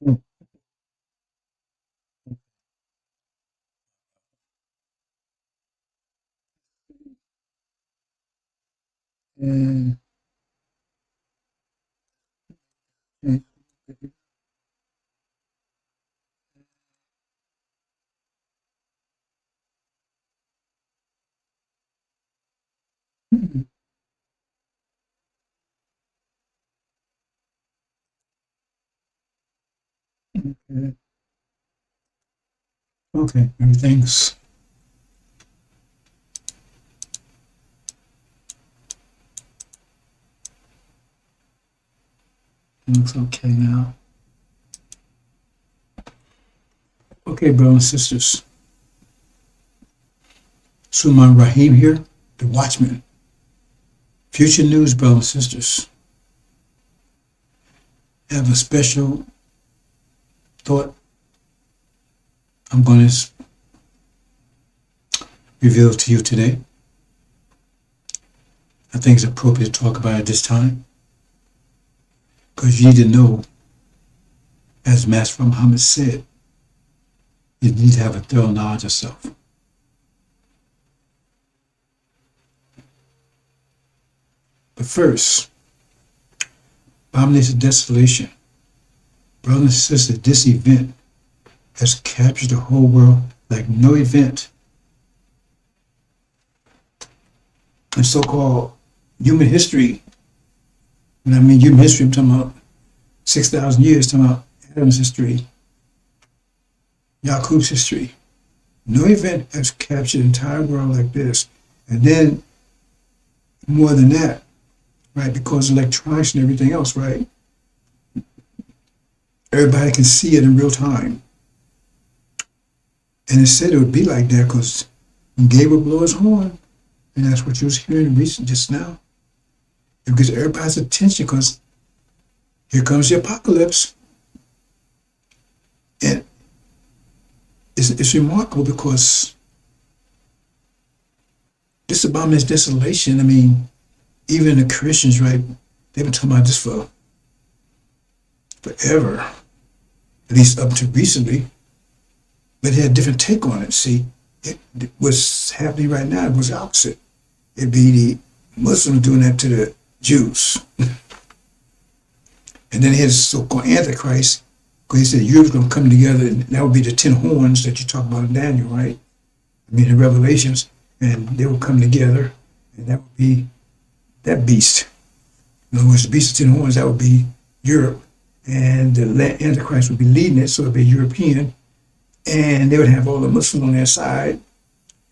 Mm, mm, mm, mm, mm. Okay, everything's okay now. Okay, brothers and sisters. Suleiman Rahim here, the Watchman. Future news, brothers and sisters. I have a special thought I'm going to reveal to you today. I think it's appropriate to talk about it this time because you need to know, as Master Muhammad said, you need to have a thorough knowledge of self. But first, abomination of desolation. Brothers and sisters, this event has captured the whole world like no event in so-called human history. And I mean human history, I'm talking about 6,000 years, talking about Adam's history, Yaqub's history. No event has captured the entire world like this. And then more than that, right? Because electronics and everything else, right? Everybody can see it in real time. And it said it would be like that because when Gabriel blew his horn, and that's what you was hearing recent just now, it gets everybody's attention because here comes the apocalypse. And it's remarkable because this abomination desolation, I mean, even the Christians, right, they've been talking about this for forever, at least up to recently, but they had a different take on it. See, what's happening right now was the opposite. It'd be the Muslims doing that to the Jews. And then his so-called Antichrist, because he said Europe's going to come together, and that would be the 10 horns that you talk about in Daniel, right? I mean, in Revelations, and they will come together, and that would be that beast. In other words, the beast of 10 horns, that would be Europe, and the Antichrist would be leading it, so it would be European, and they would have all the Muslims on their side,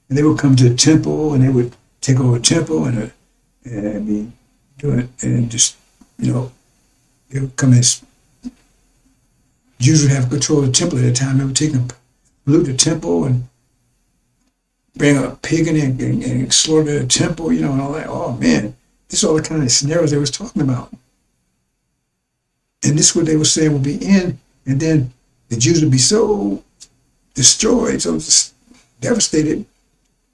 and they would come to the temple, and they would take over the temple, and be doing it, and just, you know, they would come as Jews would have control of the temple at the time. They would take and loot the temple and bring a pig in and slaughter the temple, you know, and all that. Oh man, this is all the kind of scenarios they was talking about. And this is what they were saying would be in, and then the Jews would be so destroyed, so devastated,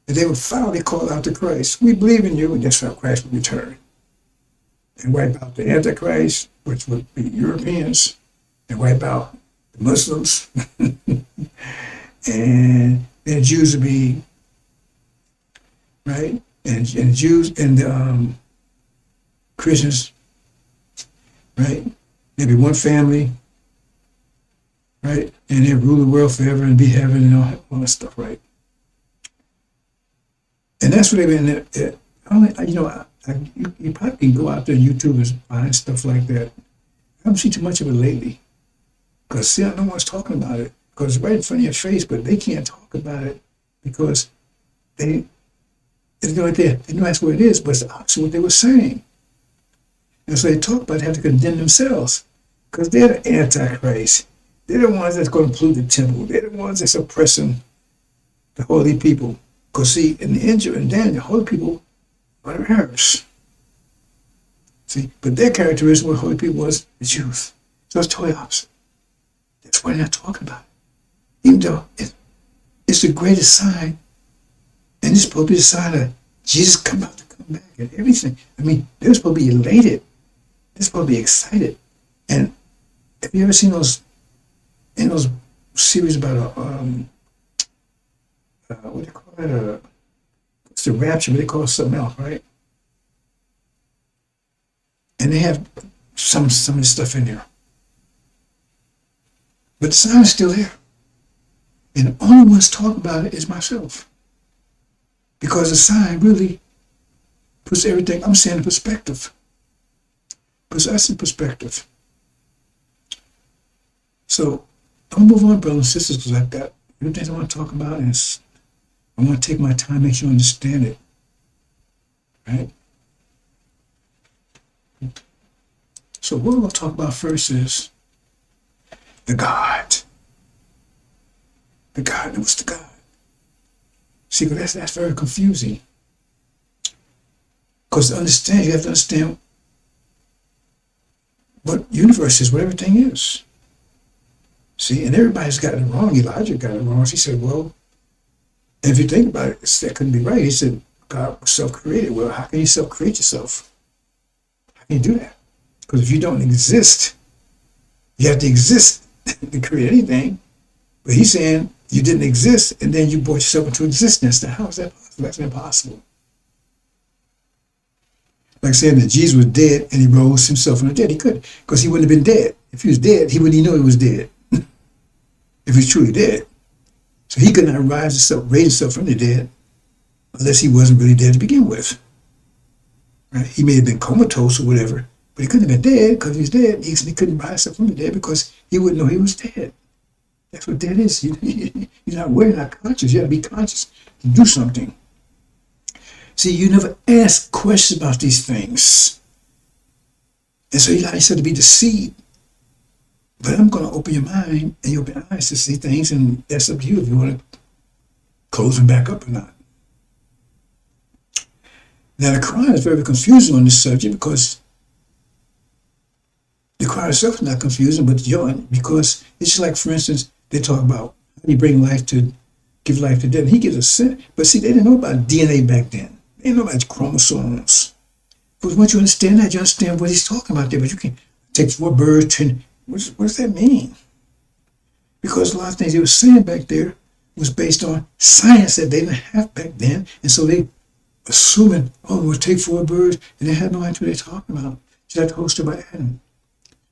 that they would finally call out to Christ. We believe in you, and that's how Christ would return. And wipe out the Antichrist, which would be Europeans, and wipe out the Muslims. And the Jews would be, right? And Jews and the Christians, right? There'd be one family, right? And they'd rule the world forever and be heaven and all that stuff, right? And that's what they've been. You probably can go out there on YouTube and find stuff like that. I haven't seen too much of it lately because see, no one's talking about it because it's right in front of your face, but they can't talk about it because they they know that's what it is, but it's the opposite of what they were saying. And so they talk about it, have to condemn themselves because they're the Antichrist. They're the ones that's going to pollute the temple. They're the ones that's oppressing the holy people. Because see, in the Angel and Daniel, the holy people are the Arabs. See, but their characteristic with holy people was the Jews. So it's totally opposite. That's why they're not talking about it. Even though it's the greatest sign, and it's supposed to be the sign of Jesus come out to come back and everything. I mean, they're supposed to be elated. They're supposed to be excited. And have you ever seen those in those series about what do you call it? It's the rapture, but they call it something else, right? And they have some of the stuff in there. But the sign is still there. And the only one that's talking about it is myself. Because the sign really puts everything I'm saying in perspective. Puts us in perspective. So I'm gonna move on, brothers and sisters, because I've got everything I want to talk about, and I want to take my time, make sure you understand it. Right? So what we're going to talk about first is the God. The God. What's the God? See, that's very confusing. Because to understand, you have to understand what universe is, what everything is. See, and everybody's got it wrong. Elijah got it wrong. He said, well, if you think about it, that couldn't be right. He said, God was self-created. Well, how can you self-create yourself? How can you do that? Because if you don't exist, you have to exist to create anything. But he's saying you didn't exist, and then you brought yourself into existence. Now, how is that possible? That's impossible. Like saying that Jesus was dead and he rose himself from the dead. He couldn't, because he wouldn't have been dead. If he was dead, he wouldn't even know he was dead. If he's truly dead. So he could not raise himself from the dead unless he wasn't really dead to begin with. Right? He may have been comatose or whatever, but he couldn't have been dead because he's dead. He couldn't rise himself from the dead because he wouldn't know he was dead. That's what dead is. You're not aware, you're not conscious. You have to be conscious to do something. See, you never ask questions about these things. And so Elijah said to be deceived. But I'm going to open your mind and your eyes to see things, and that's up to you if you want to close them back up or not. Now, the Quran is very confusing on this subject because the Quran itself is not confusing, but because it's just like, for instance, they talk about how do you bring life to, give life to death. He gives a sin, but see, they didn't know about DNA back then. They didn't know about chromosomes. But once you understand that, you understand what he's talking about there. But you can take 4 birds, 10. What does that mean? Because a lot of things they were saying back there was based on science that they didn't have back then. And so they assuming, oh, we'll take 4 birds, and they had no idea what they're talking about. Just like the whole story about Adam.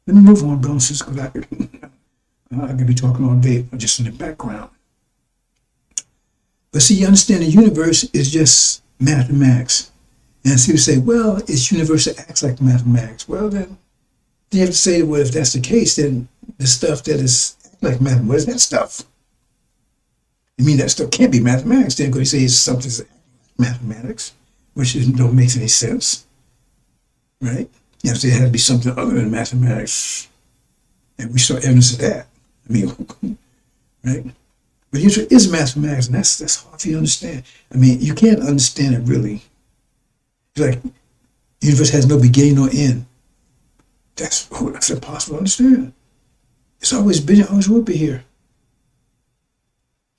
Let me move on, brothers and sisters, because I could be talking all day just in the background. But see, you understand the universe is just mathematics. And some people say, well, it's universe that acts like mathematics. Well, then you have to say, well, if that's the case, then the stuff that is like mathematics, what is that stuff? You mean that stuff can't be mathematics then, because you say it's something like mathematics, which don't make any sense, right? You have to say it had to be something other than mathematics. And we saw evidence of that. I mean, right? But usually is mathematics, and that's hard for you to understand. I mean, you can't understand it really. It's like the universe has no beginning nor end. That's impossible to understand. It's always been, it always will be here.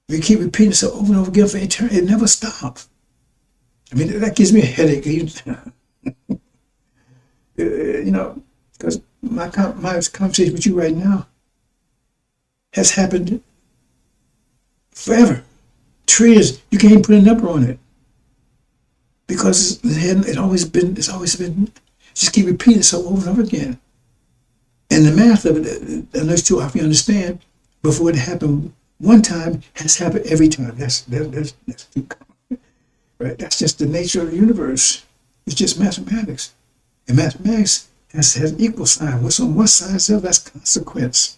We keep repeating it over and over again for eternity. It never stops. I mean, that gives me a headache. You know, because my conversation with you right now has happened forever. Years, you can't even put a number on it. Because it's always been, just keep repeating it so over and over again. And the math of it, and those two, if you understand, before it happened one time, has happened every time. That's too common. Right? That's just the nature of the universe. It's just mathematics. And mathematics has an equal sign. What's on one side itself, that's consequence.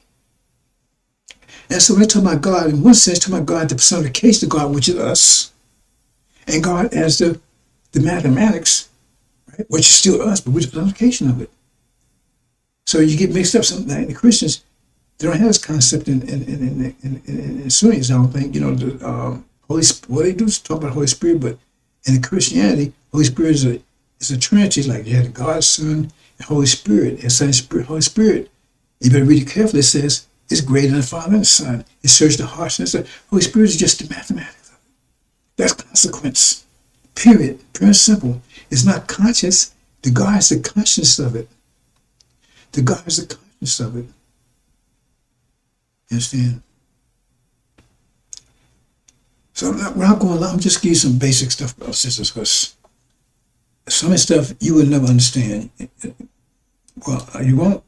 And so when I talk about God, in one sense, talking about God, the personification of God, which is us, and God as the mathematics, right, which is still us, but which is the personification of it. So you get mixed up. Something like the Christians, they don't have this concept in Sunnis, I don't think. You know, the Holy Spirit. What they do is talk about Holy Spirit, but in Christianity, Holy Spirit is a Trinity. Like you have God, Son, and Holy Spirit, and Son, and Spirit, Holy Spirit. You better read it carefully. It says it's greater than the Father and the Son. It searches the hearts and the Holy Spirit is just the mathematics. That's consequence. Period. Pure and simple. It's not conscious. The God is the conscience of it. The God is the conscience of it. You understand? So we're not going. I'm just give you some basic stuff about systems, because some of the stuff you would never understand. Well, you won't.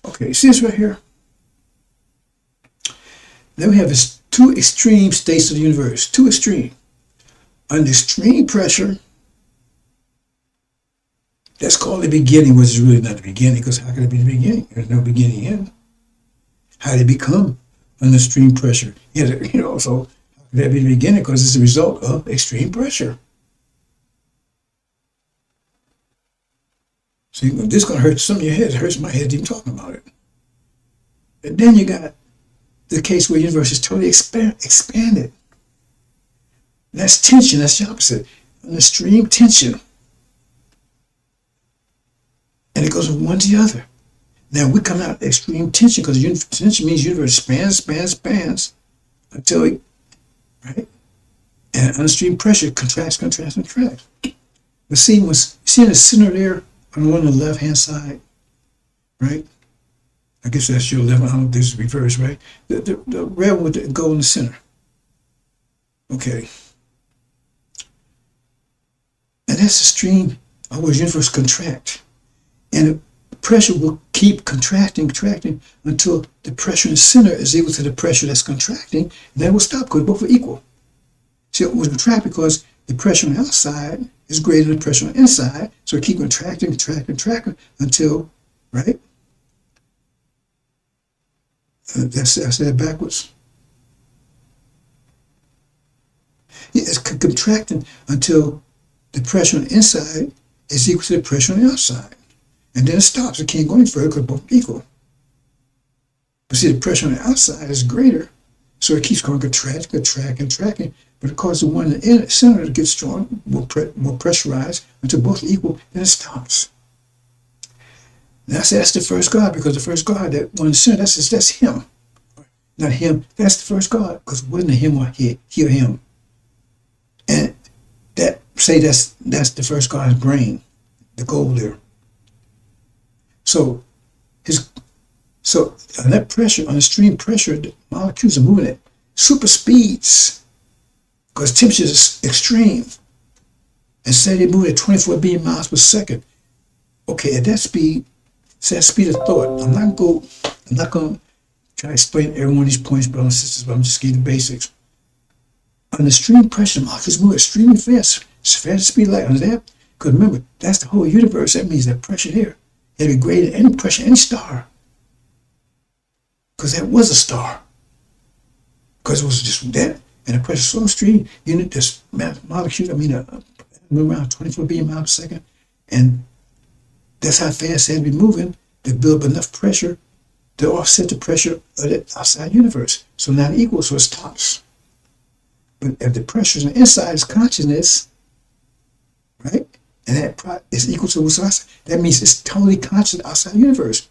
Okay, see this right here? Then we have this two extreme states of the universe. Two extreme. Under extreme pressure, that's called the beginning, which is really not the beginning, because how can it be the beginning? There's no beginning in. How did it become under extreme pressure? So how could that be the beginning? Because it's a result of extreme pressure. See, this is going to hurt some of your head. It hurts my head even talking about it. And then you got the case where the universe is totally expanded. That's tension. That's the opposite. An extreme tension. And it goes from one to the other. Now we come out of extreme tension, because tension means the universe expands until it, right? And under extreme pressure, contracts. But see in the center there, on the one on the left-hand side, right? I guess that's your left. I don't know if this is reverse, right? The red would go in the center. Okay. And that's the stream of where the universe contract. And the pressure will keep contracting until the pressure in the center is equal to the pressure that's contracting. And then it will stop, because both are equal. See, it will contract because the pressure on the outside is greater than the pressure on the inside. So it keeps contracting until, right? I said that backwards. Yeah, it's contracting until the pressure on the inside is equal to the pressure on the outside. And then it stops. It can't go any further because both are equal. But see, the pressure on the outside is greater, so it keeps going contracting. But because the one in the center gets strong, more pressurized until both are equal, then it stops. And that's the first God, because the first God, that one in the center, that's him. Not him, that's the first God, because it wasn't a him or he or him. And that's the first God's brain, the goal there. So on that pressure, on extreme pressure, the molecules are moving at super speeds, because temperature is extreme. And say they move at 24 billion miles per second. Okay, at that speed, it's that speed of thought. I'm not going to try to explain every one of these points, brothers and sisters, but I'm just giving the basics. On extreme pressure, the molecules move extremely fast. It's fast as speed of light. Under that, because remember, that's the whole universe. That means that pressure there, it'll be greater than any pressure, any star. Because that was a star. Because it was just that, and the pressure so extreme, this molecule, move around 24 billion miles per second, and that's how fast it had to be moving to build up enough pressure to offset the pressure of the outside universe. So not equal, so it stops. But if the pressure on the inside is consciousness, right, and that is equal to what's outside, that means it's totally conscious outside the universe.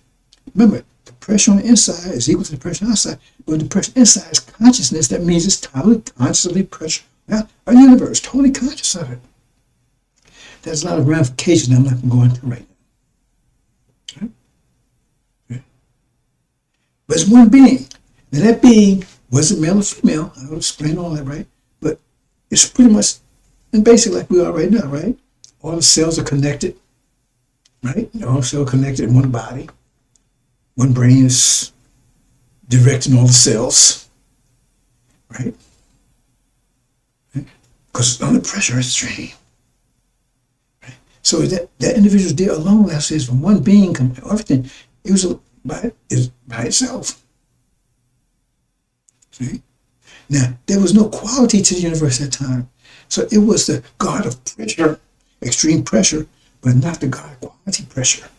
Remember, the pressure on the inside is equal to the pressure on the outside. But if the pressure inside is consciousness, that means it's totally conscious of the pressure on the universe, totally conscious of it. There's a lot of ramifications that I'm not going to go into right now. Okay? But it's one being. Now that being wasn't male or female. I'll explain all that, right? But it's pretty much, and basically like we are right now, right? All the cells are connected, right? All cells are connected in one body. One brain is directing all the cells, right? Because under pressure, it's extreme. Right? So that individual there alone, that says from one being, everything, it was by itself. See? Now, there was no quality to the universe at that time. So it was the God of pressure, extreme pressure, but not the God of quality pressure.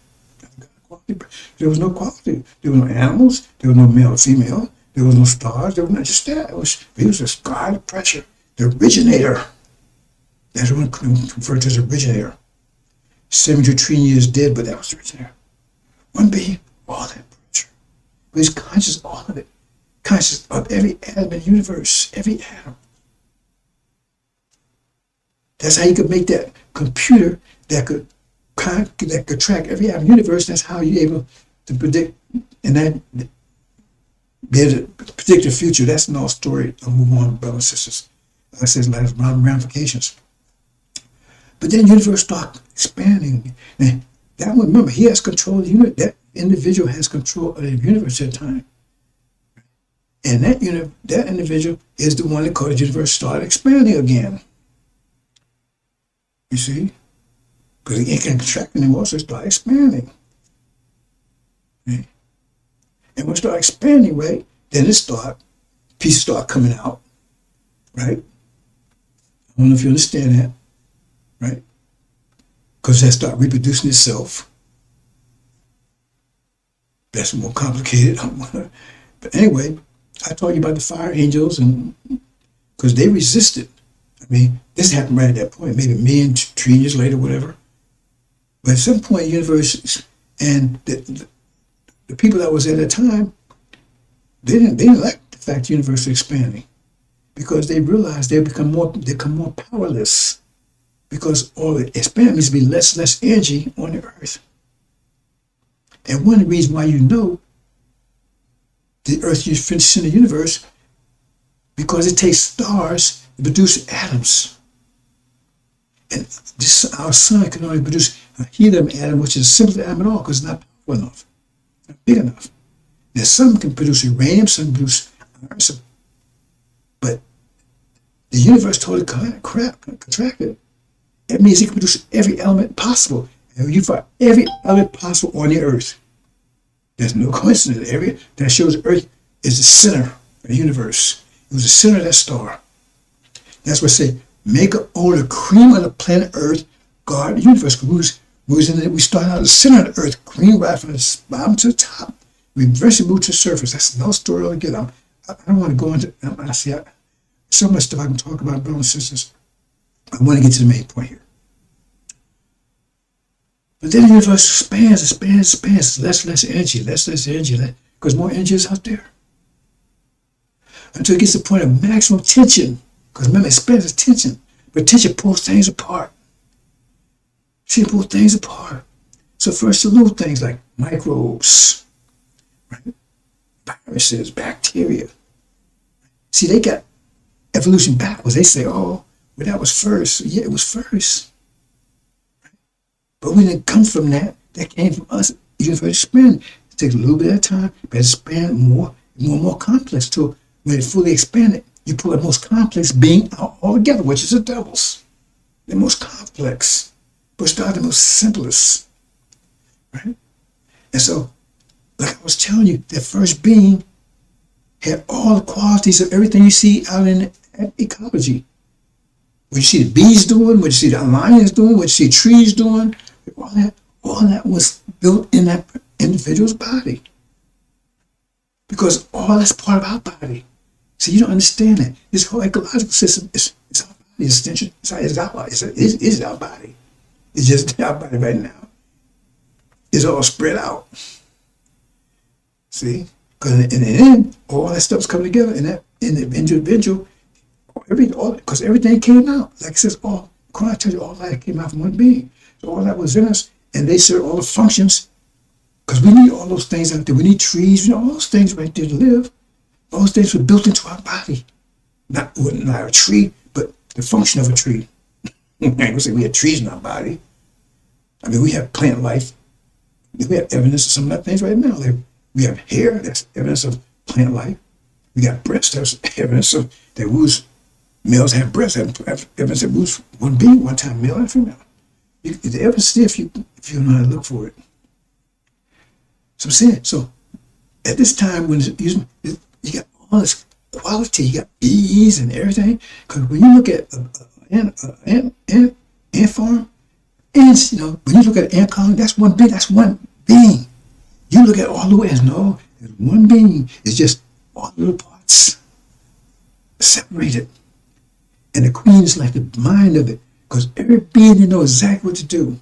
There was no quality. There were no animals. There was no male or female. There was no stars. There was not just that. He was this God of pressure, the originator. That's one referred to as originator. 72 trillion years dead, but that was the originator. One being, all that pressure. But he's conscious of all of it. Conscious of every atom in the universe, every atom. That's how you could make that computer that could track every atom in the universe. That's how you're able to predict, and that be able to predict the future. That's another story. I'll move on, brothers and sisters. Like I said, it has ramifications. But then the universe starts expanding. And that one, remember, he has control of the universe. That individual has control of the universe at the time. And that individual is the one that caused the universe start expanding again. You see? Because it can't contract anymore, so it starts expanding. Okay? And when it starts expanding, right, then pieces start coming out, right? I don't know if you understand that, right? Because that start reproducing itself. That's more complicated. But anyway, I told you about the fire angels, and because they resisted. I mean, this happened right at that point, maybe a million, trillion years later, whatever. But at some point, the universe and the people that was at that time, they didn't like the fact the universe was expanding, because they realized they become more powerless, because all the expanding means to be less energy on the earth. And one of the reasons why the earth is finished in the universe, because it takes stars to produce atoms. And our sun can only produce a helium atom, which is the simplest atom at all, because it's not powerful enough, not big enough. Now, some can produce uranium, some can produce iron, but the universe totally contracted. It means it can produce every element possible. And you find every element possible on the earth. There's no coincidence. That shows the earth is the center of the universe. It was the center of that star. That's what I say, make all the cream of the planet Earth guard the universe. We start out at the center of the earth, cream right from the bottom to the top. We eventually move to the surface. That's no story altogether. I don't want to go into so much stuff I can talk about, brothers and sisters. I want to get to the main point here. But then the universe expands, less energy, because more energy is out there. Until it gets to the point of maximum tension. Because remember, it expands tension, but tension pulls things apart. She pulls things apart. So first the little things like microbes, right? Viruses, bacteria. See, they got evolution backwards. They say, oh, well, that was first. Yeah, it was first. But we didn't come from that. That came from us. The universe expanded. It takes a little bit of time, but it expands more and more complex till when it fully expanded, you pull the most complex being out altogether, which is the devils. The most complex, but start the most simplest, right? And so, like I was telling you, that first being had all the qualities of everything you see out in ecology. What you see the bees doing, what you see the lions doing, what you see trees doing, all that was built in that individual's body. Because all that's part of our body. See, you don't understand that. This whole ecological system is our body, it's our body. It's our body. It's just our body right now. It's all spread out. See? Because in the end, all that stuff's coming together in the individual, because everything came out. Like it says, I tell you, all that came out from one being. So all that was in us, and they serve all the functions, because we need all those things out there. We need trees, all those things right there to live. All those things were built into our body. Not a tree, but the function of a tree. I ain't gonna say we have trees in our body. I mean, we have plant life. We have evidence of some of that things right now. We have hair, that's evidence of plant life. We got breasts, that's evidence of that woos. Males have breasts, have evidence that woos one being, one time male and female. The evidence is there if you know how to look for it. So I'm saying, so at this time when you got all this quality, you got bees and everything. Because when you look at ant farm, ants, when you look at an ant colony, that's one being. You look at all the ways, no, there's one being. It's just all the little parts separated. And the queen is like the mind of it, because every being knows exactly what to do.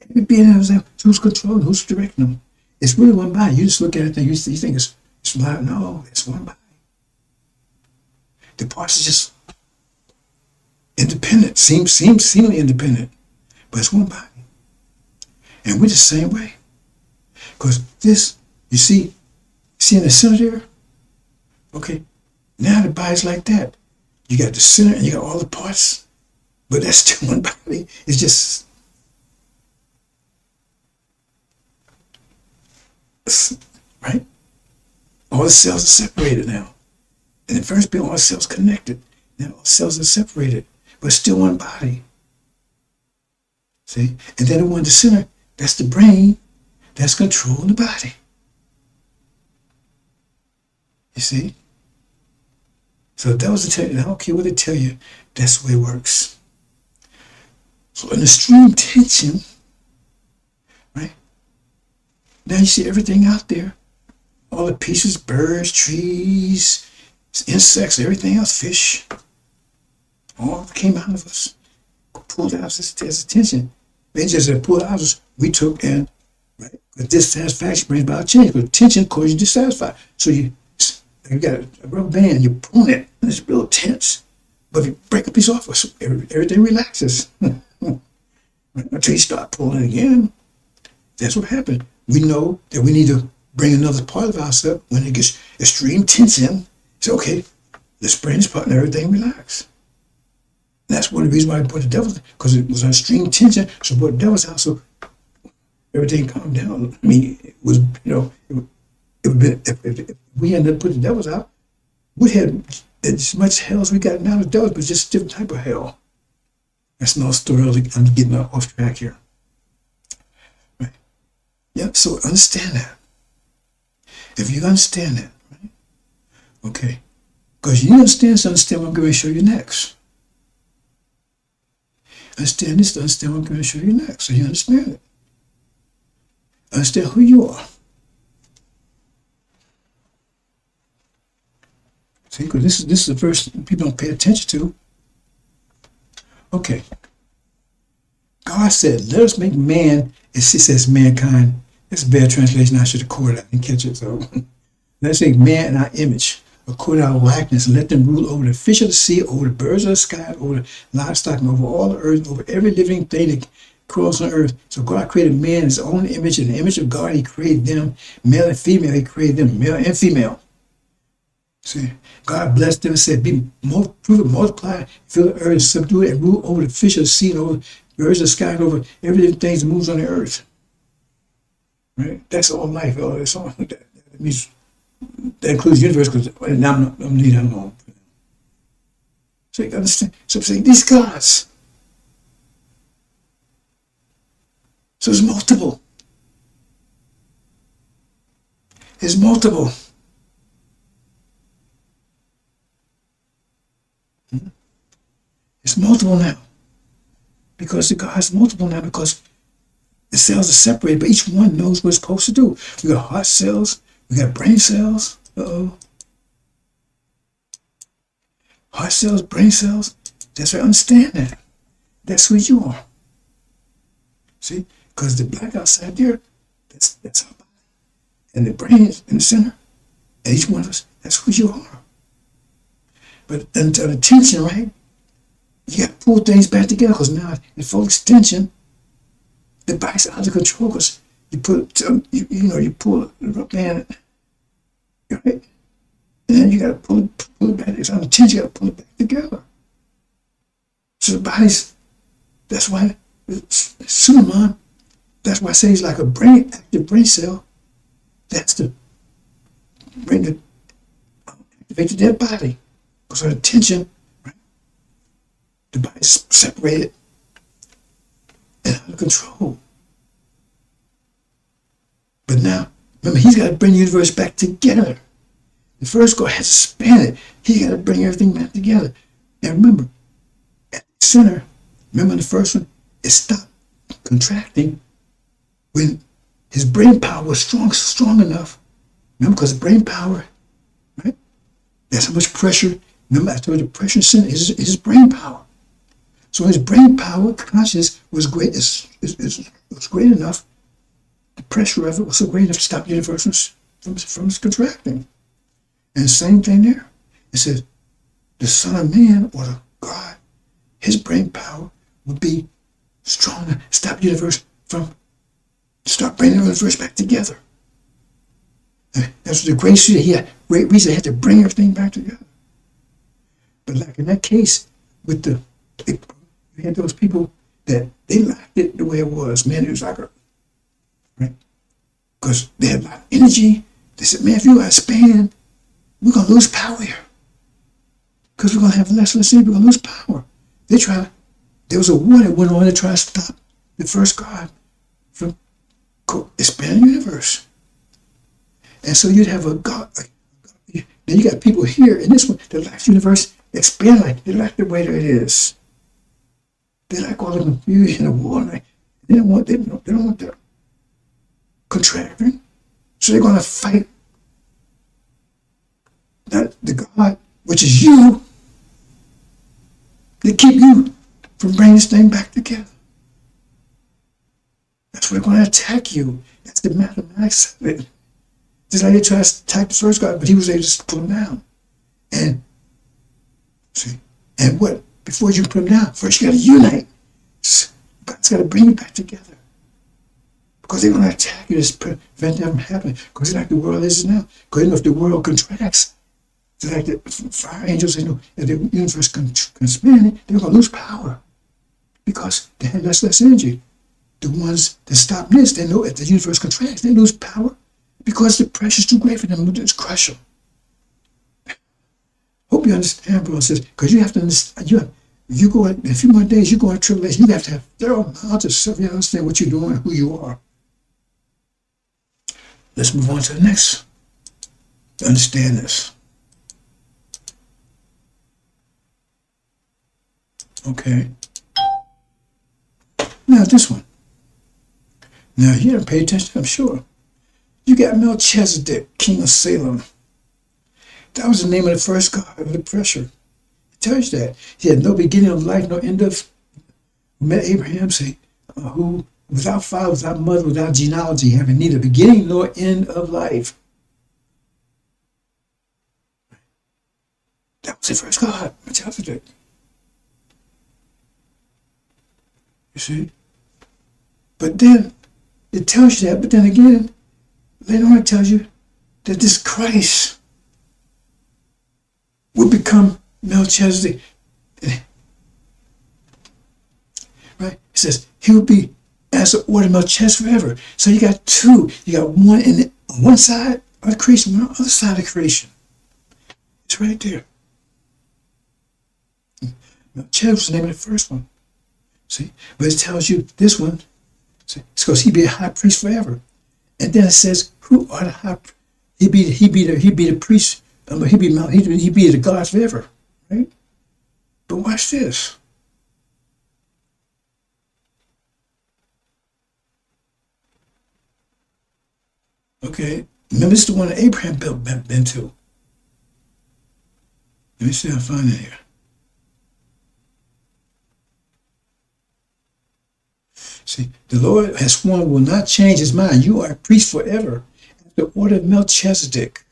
Every being knows who's controlling, who's directing them. It's really one body. You just look at it and you think it's like, no, it's one body. The parts are just independent, seemingly independent, but it's one body. And we're the same way. Because this, you see in the center there, Okay, now the body's like that. You got the center and you got all the parts, but that's still one body. It's just, right? All the cells are separated now. And the first being all the cells connected. Now all cells are separated, but still one body. See? And then the one in the center, that's the brain that's controlling the body. You see? So that was the tell you. I don't care what they tell you, that's the way it works. So in extreme tension, right? Now you see everything out there. All the pieces, birds, trees, insects, everything else, fish, all came out of us, pulled out as attention. They just pulled out of us, we took and, right? Because dissatisfaction brings about change, but tension causes you dissatisfied. So you got a rubber band, you're pulling it, and it's real tense. But if you break a piece off, everything relaxes. Until you start pulling it again, that's what happened. We know that we need to bring another part of ourselves when it gets extreme tension. Say, okay, let's bring this part and everything relax. And that's one of the reasons why we put the devil, because it was on extreme tension. So we put the devil's out, so everything calmed down. I mean, it was, it would be, if we ended up putting the devils out, we'd have as much hell as we got now with devils, but just a different type of hell. That's another story. I'm getting off track here. Right? Yeah, so understand that. If you understand that, right? Okay. Because you understand what I'm going to show you next. Understand this to understand what I'm going to show you next. So you understand it. Understand who you are. See, because this is the first people don't pay attention to. Okay. God said, let us make man, as he says mankind. It's a bad translation. I should have caught it and catch it. So let's make man in our image, according to our likeness, and let them rule over the fish of the sea, over the birds of the sky, over the livestock, and over all the earth, over every living thing that crawls on earth. So God created man in his own image. In the image of God, he created them, male and female. He created them, male and female. See, God blessed them and said, prove it, multiply, fill the earth, subdue it, and rule over the fish of the sea, and over the birds of the sky, and over every living thing that moves on the earth. Right? That's all life. That's all that means. That includes the universe, because now I'm leaving that alone. So you understand? So I'm saying these gods. So it's multiple. It's multiple. It's multiple now. Because the God is multiple now, because the cells are separated, but each one knows what it's supposed to do. We got heart cells, we got brain cells. Heart cells, brain cells. That's right, understand that. That's who you are. See? Because the black outside there, that's our body. And the brain is in the center. And each one of us, that's who you are. But until the tension, right? You got to pull things back together, because now in full extension, the body's out of control, because you pull the rubber band, right? And then you got to pull it back. It's on the tension, you got to pull it back together. So the body's, that's why Suleiman, that's why I say he's like a active brain cell. That's to activate the dead body. Because of the tension, right? The body's separated and out of control. But now, remember, he's got to bring the universe back together. The first God has to span it. He's got to bring everything back together. And remember, at the center, remember the first one, it stopped contracting when his brain power was strong enough. Remember, because the brain power, right? That's how much pressure. Remember, I told you the pressure center is his brain power. So his brain power, consciousness, was great. Was great enough. The pressure of it was so great enough to stop the universe from contracting. And the same thing there. It says the Son of Man, or the God, his brain power would be strong enough to stop the universe from start bringing the universe back together. That's the great reason he had. Great reason he had to bring everything back together. But like in that case, with you had those people that they liked it the way it was. Man, it was like right? Because they had a lot of energy. They said, man, if you expand, we're gonna lose power here. Because we're gonna have less energy, we're gonna lose power. There was a war that went on to try to stop the first God from expanding the universe. And so you'd have a God. Then you got people here in this one that like the universe expand like they like the way that it is. They like all the confusion and war. They don't want the contracting. So they're gonna fight that the God, which is you, to keep you from bringing this thing back together. That's what they're going to attack you. That's the mathematics of it. Just like they tried to attack the first God, but he was able to put him down. And see, and what? Before you put him down, first you got to unite. God's got to bring you back together. Because they're going to attack you to prevent that from happening. Because it's like the world is now. Because if the world contracts, it's like the fire angels, if the universe can expand, they're going to lose power. Because they have less energy. The ones that stop this, they know if the universe contracts, they lose power because the pressure's too great for them to just crush them. Hope you understand, bro, sis, because you have to understand, you go in a few more days, you go in tribulation, you have to have thorough knowledge of self, you understand what you're doing and who you are. Let's move on to the next. Understand this. Okay. Now this one. Now you don't pay attention, I'm sure. You got Melchizedek, king of Salem. That was the name of the first god of the pressure. It tells you that. He had no beginning of life, no end of. Met Abraham, say, who without father, without mother, without genealogy, having neither beginning nor end of life. That was the first god, Melchizedek. You see? But then it tells you that, but then again, later on it tells you that this Christ will become Melchizedek. Right? It says he will be as the order of Melchizedek forever. So you got two. You got one on one side of the creation, one on the other side of the creation. It's right there. Melchizedek was the name of the first one. See? But it tells you this one. See? It's because he be a high priest forever. And then it says, who are the high priests? He be the priest. He be the God forever. Right? But watch this. Okay. Remember, this is the one that Abraham been to. Let me see if I find it here. See, the Lord has sworn will not change his mind. You are a priest forever. The order of Melchizedek.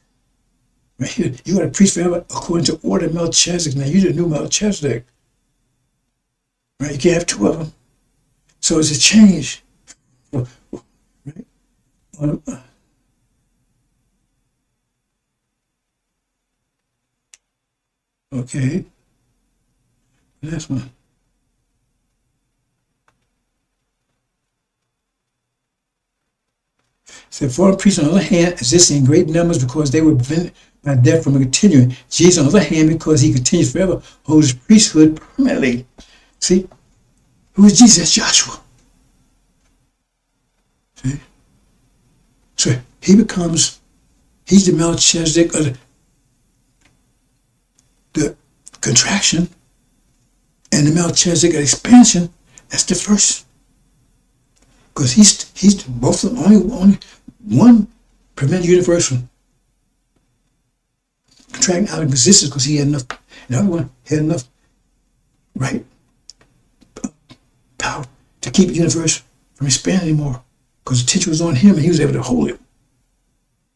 Right here, you are a priest forever according to order of Melchizedek. Now, you the new Melchizedek. Right? You can't have two of them. So it's a change. Right? Okay. Last one. So foreign priests, on the other hand, exist in great numbers because they were prevented by death from continuing. Jesus, on the other hand, because he continues forever, holds his priesthood permanently. See? Who is Jesus? Joshua. See? So he's the Melchizedek of the contraction, and the Melchizedek of expansion. That's the first. Because he's both of them, only one prevent the universe from contracting out of existence because he had enough. The other one had enough, right, power to keep the universe from expanding anymore. Because the attention was on him and he was able to hold it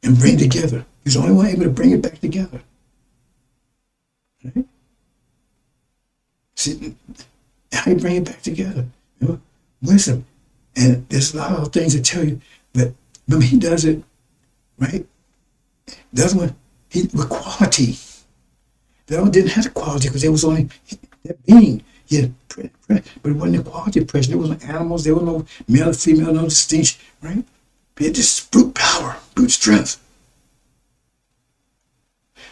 and bring it together. He was the only one able to bring it back together. Right? See, how you bring it back together? You know? Wisdom. And there's a lot of things that tell you that, remember, he does it, right? The other one, he with quality. The other one didn't have the quality because there was only that being. Yeah, but it wasn't the quality of pressure. There wasn't animals. There was no male or female, no distinction, right? But it just brute power, brute strength.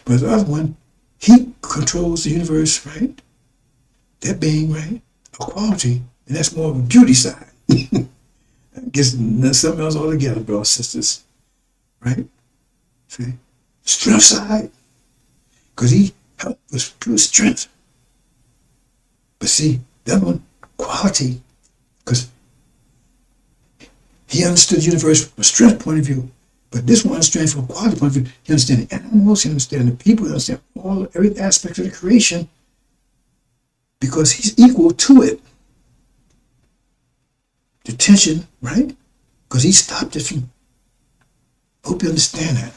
But the other one, he controls the universe, right? That being, right? A quality, and that's more of a beauty side. I guess that's something else altogether, brothers, sisters, right? See, strength side, because he helped us pure strength. But see, the other one, quality, because he understood the universe from a strength point of view. But this one understands from a quality point of view. He understands the animals, he understands the people, he understands every aspect of the creation because he's equal to it. The tension, right? Because he stopped it from. Hope you understand that.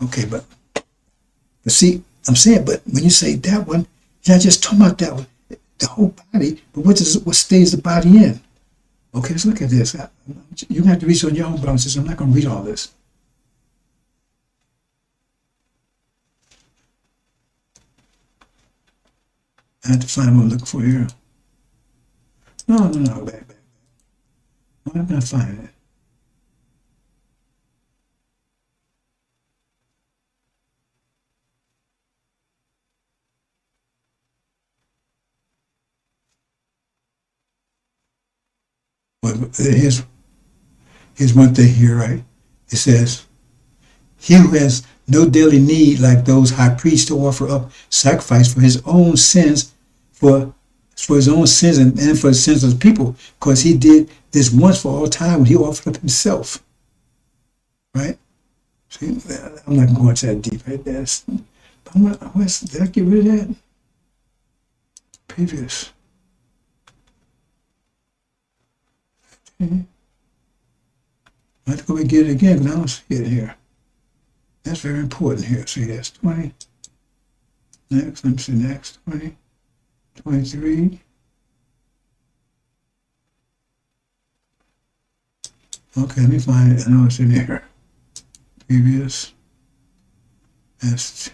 Okay, but see, I'm saying, but when you say that one, you're not just talking about that one, the whole body, but what stays the body in? Okay, let's look at this. You're going to have to read on your own balances. I'm not going to read all this. I had to find what I'm looking for here. No, back. I'm not going to find it. But here's one thing here, right? It says, he who has no daily need like those high priests to offer up sacrifice for his own sins, for his own sins and for the sins of the people, because he did this once for all time when he offered up himself. Right? See, I'm not going to that deep right there. Did I get rid of that? Previous. Okay. I have to go and get it again because I don't see it here. That's very important here. See, that's 20. Next, let me see, next, 20, 23. Okay, let me find it. I know it's in here. Previous. That's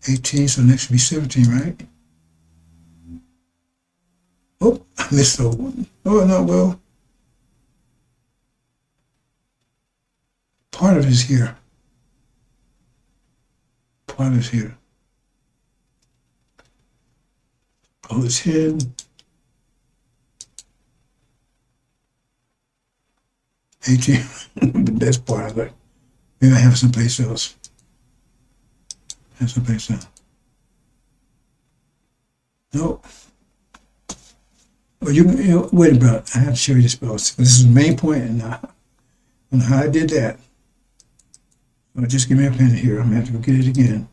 18, so next should be 17, right? Oh, I missed the one. Oh, no, well. Part of it is here. Part is here. Oh, it's hidden. 18. The best part of it. Maybe I have someplace else. Nope. Well, you know, wait a minute. I have to show you this spell. This is the main point, and I don't know how I did that. Well, just give me a pen here. I'm going to have to go get it again.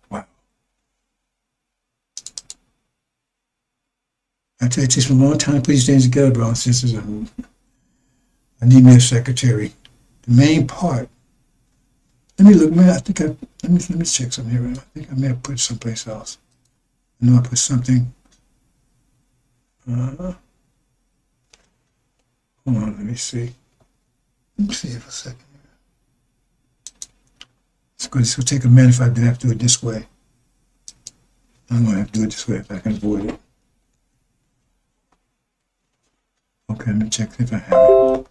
Wow. I tell you, it takes me a long time to put these things together, brothers and sisters. I need me a secretary. The main part. Let me look, man. I think let me check something here. I think I may have put someplace else. I know I put something. Hold on, let me see. Let me see it for a second. It's going to take a minute if I have to do it this way. I'm going to have to do it this way if I can avoid it. Okay, let me check if I have it.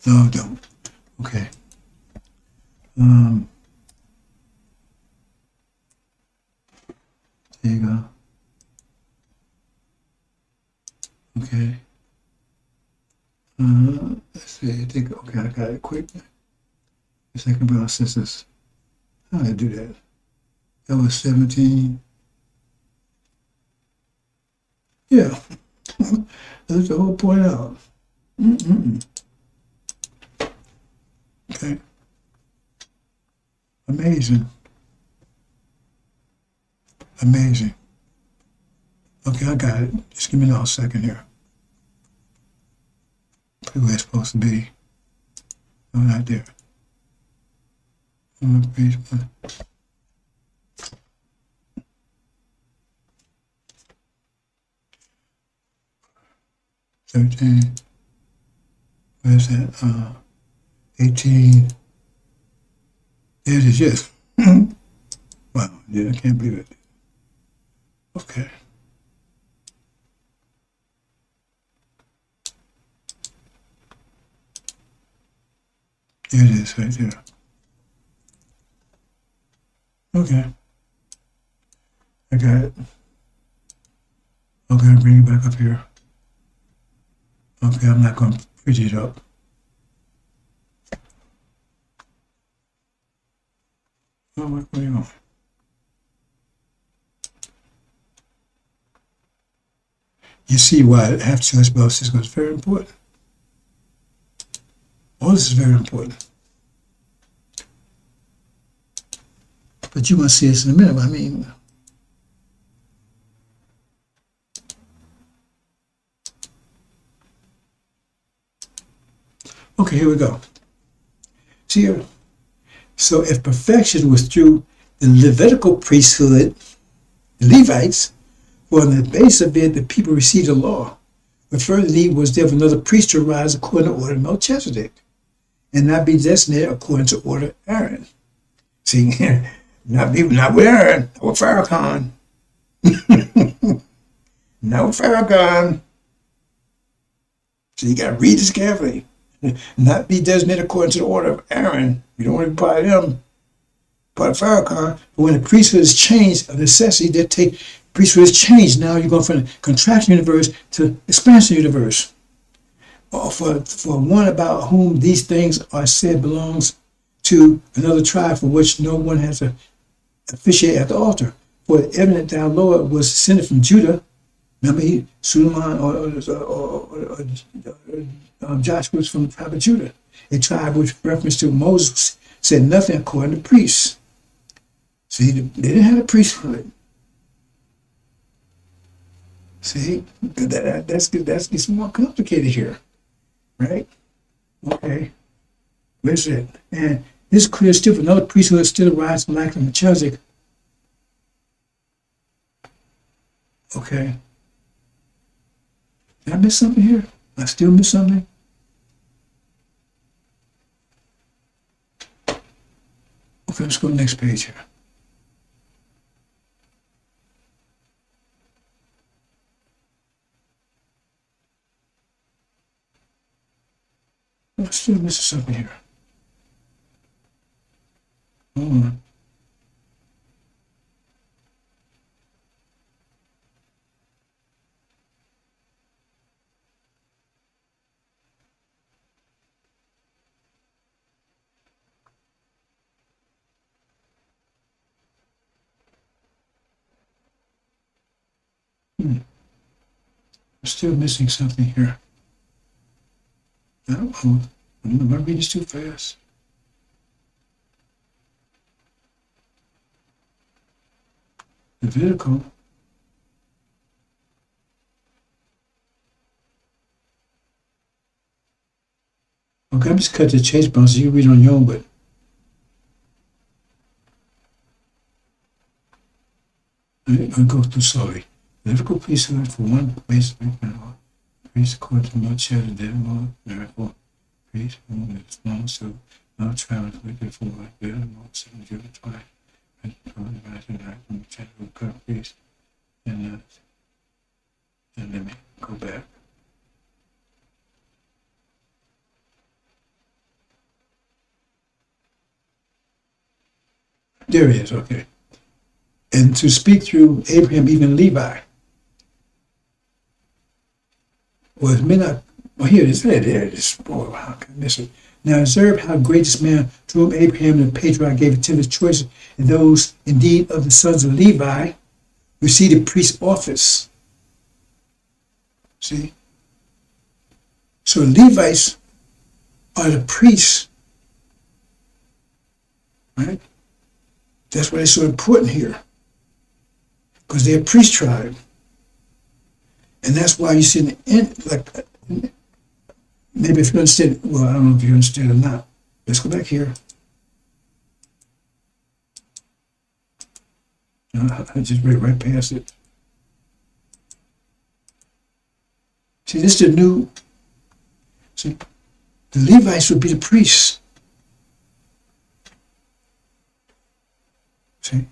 No, don't. Okay. There you go. Okay. Let's see. I think, okay, I got it quick. A second brown census. How did I do that? That was 17. Yeah. That's the whole point out. Okay. Amazing. Okay, I got it. Just give me another second here. Where it's supposed to be. No, not there. Page 1. 13, where's that? 18. There it is, yes. Wow, yeah, I can't believe it. Okay. There it is, right there. Okay, I got it. Okay, bring it back up here. Okay, I'm not going to pretty it up. Oh, what going on? You see why half choice bell system is very important. All this is very important. But you're going to see this in a minute. I mean, okay, here we go. See here? So if perfection was through the Levitical priesthood, the Levites, for on the basis of it, the people received the law. But further need was there of another priest to rise according to order of Melchizedek, and not be designated according to order of Aaron. See, not with Aaron, not with Farrakhan. Not with Farrakhan. So you got to read this carefully. Not be designated according to the order of Aaron. You don't want to be part of them, part of Farrakhan. But when the priesthood is changed, of necessity, they take priesthood is changed. Now you're going from the contraction universe to expansion universe. Or for one about whom these things are said belongs to another tribe for which no one has to officiate at the altar. For the evident that our Lord was descended from Judah. Remember, Suleiman or Joshua was from the tribe of Judah, a tribe which reference to Moses said nothing according to priests. See, they didn't have a priesthood. See, that gets more complicated here, right? Okay, where's it? And this clear still for another priesthood still arises from lack of Melchizedek. Okay. Did I miss something here? I still miss something? Okay, let's go to the next page here. I'm still missing something here. Hold on. I'm still missing something here. I don't know. Am I reading this too fast? Levitical. Okay, I'm just cut to the chase bounce so you read on your own, but I'll go through slowly. Levitical priesthood for one basic priest according to Melchizedek, therefore priest who is known to not travel with it for like the most of the twice. And priest and let me go back. There it is, okay. And to speak through Abraham, even Levi. Well, it may not, well, here it is, there it is. Boy, how can I miss it? Now observe how great this man, to whom Abraham the patriarch gave a tenth choice, and those indeed of the sons of Levi received the priest's office. See? So Levites are the priests, right? That's why it's so important here, because they're a priest tribe. And that's why you see in the end, like, maybe if you understand, well, I don't know if you understand or not. Let's go back here. I just read right past it. See, See, this is the new, see, the Levites would be the priests. See?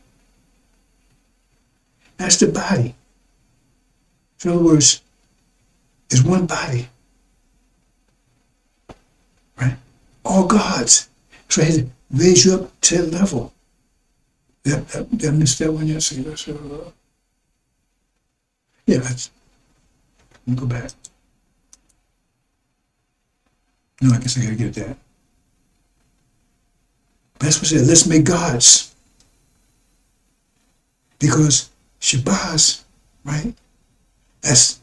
That's the body. In other words, it's one body. Right? All God's. So he had to raise you up to that level. Did I miss that one yet? See, yeah, let me go back. No, I guess I gotta get that. That's what it said. Let's make gods. Because Shabazz, right? That's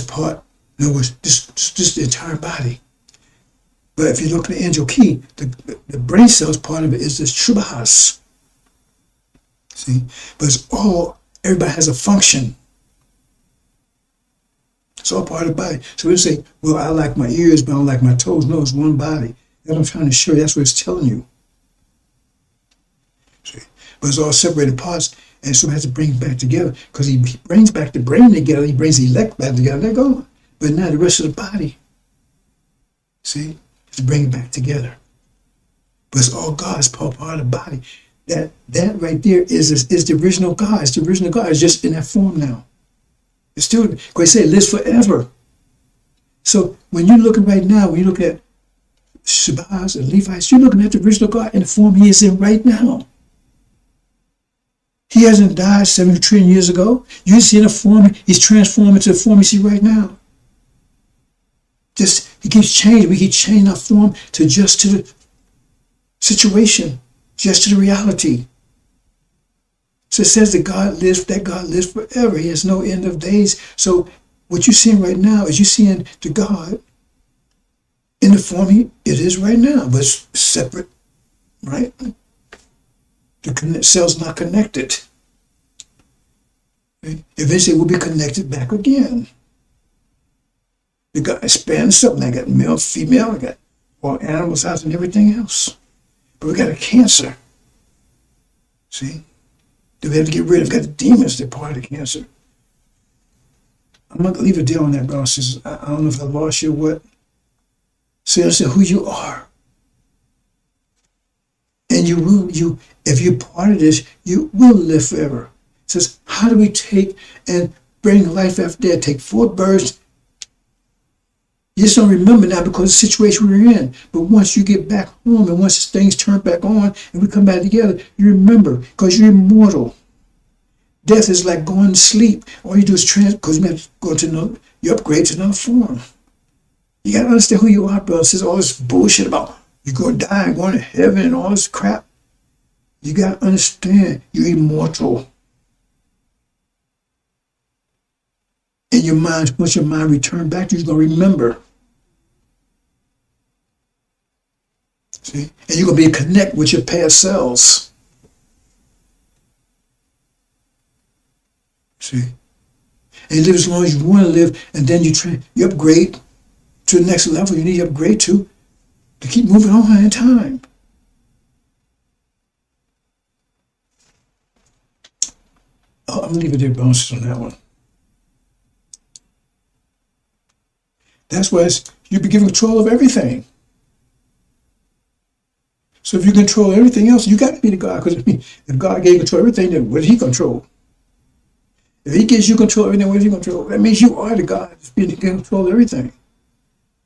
part, in other words, this the entire body. But if you look at the angel key, the brain cells part of it is this Shabazz. See? But it's all, everybody has a function. It's all part of the body. So we say, well, I like my ears, but I don't like my toes. No, it's one body. That's what I'm trying to show you. That's what it's telling you. See? But it's all separated parts, and so it has to bring it back together, because he brings back the brain together, he brings the elect back together, they go. But now the rest of the body, see, to bring it back together. But it's all God, it's all part of the body. That right there is the original God. It's the original God. It's just in that form now. It's still, because he said it lives forever. So when you're looking right now, when you look at Shabazz and Levites, you're looking at the original God in the form he is in right now. He hasn't died 7 trillion years ago. You see in a form, he's transformed into the form you see right now. Just, he keeps changing. We keep changing our form to just to the situation, just to the reality. So it says that God lives forever. He has no end of days. So what you're seeing right now is you're seeing the God in the form it is right now, but it's separate, right? The cell's not connected. Okay? Eventually we'll be connected back again. The God expands something. I got male, female, I got all animals out and everything else. But we got a cancer. See? That we have to get rid of. We got the demons, they're part of the cancer. I'm not gonna leave a deal on that, bro. I don't know if I lost you or what. So you understand who you are. And if you're part of this, you will live forever. It says, how do we take and bring life after death? Take 4 birds. You just don't remember now because of the situation we're in. But once you get back home and once things turn back on and we come back together, you remember because you're immortal. Death is like going to sleep. All you do is because you have to go to another, you upgrade to another form. You got to understand who you are, bro. It says all this bullshit about you're going to die and going to heaven and all this crap. You got to understand you're immortal. And your mind, once your mind returns back to you, you're going to remember. See? And you're going to be connect with your past selves. See? And you live as long as you want to live, and then you upgrade to the next level you need to upgrade to keep moving on in time. Oh, I'm going to leave it there, bounces on that one. That's why you be given control of everything. So if you control everything else, you got to be the God. Because if God gave control of everything, then what did he control? If he gives you control of everything, what does he control? That means you are the God that's being in control of everything.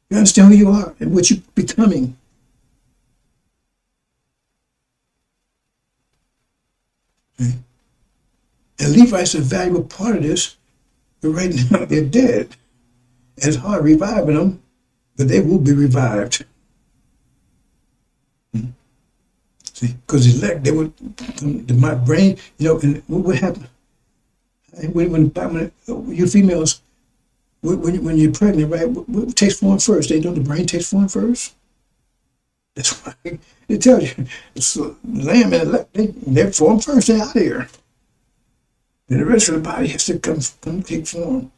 You understand who you are and what you're becoming. Okay. And Levites are a valuable part of this, but right now they're dead. And it's hard reviving them, but they will be revived. See, because elect, they would, my brain, and what would happen? When you females, when you're pregnant, right, what takes form first? They know the brain takes form first. That's why it tells you. It's the lamb and elect, they form first, they're out of here. Then the rest of the body has to come take form.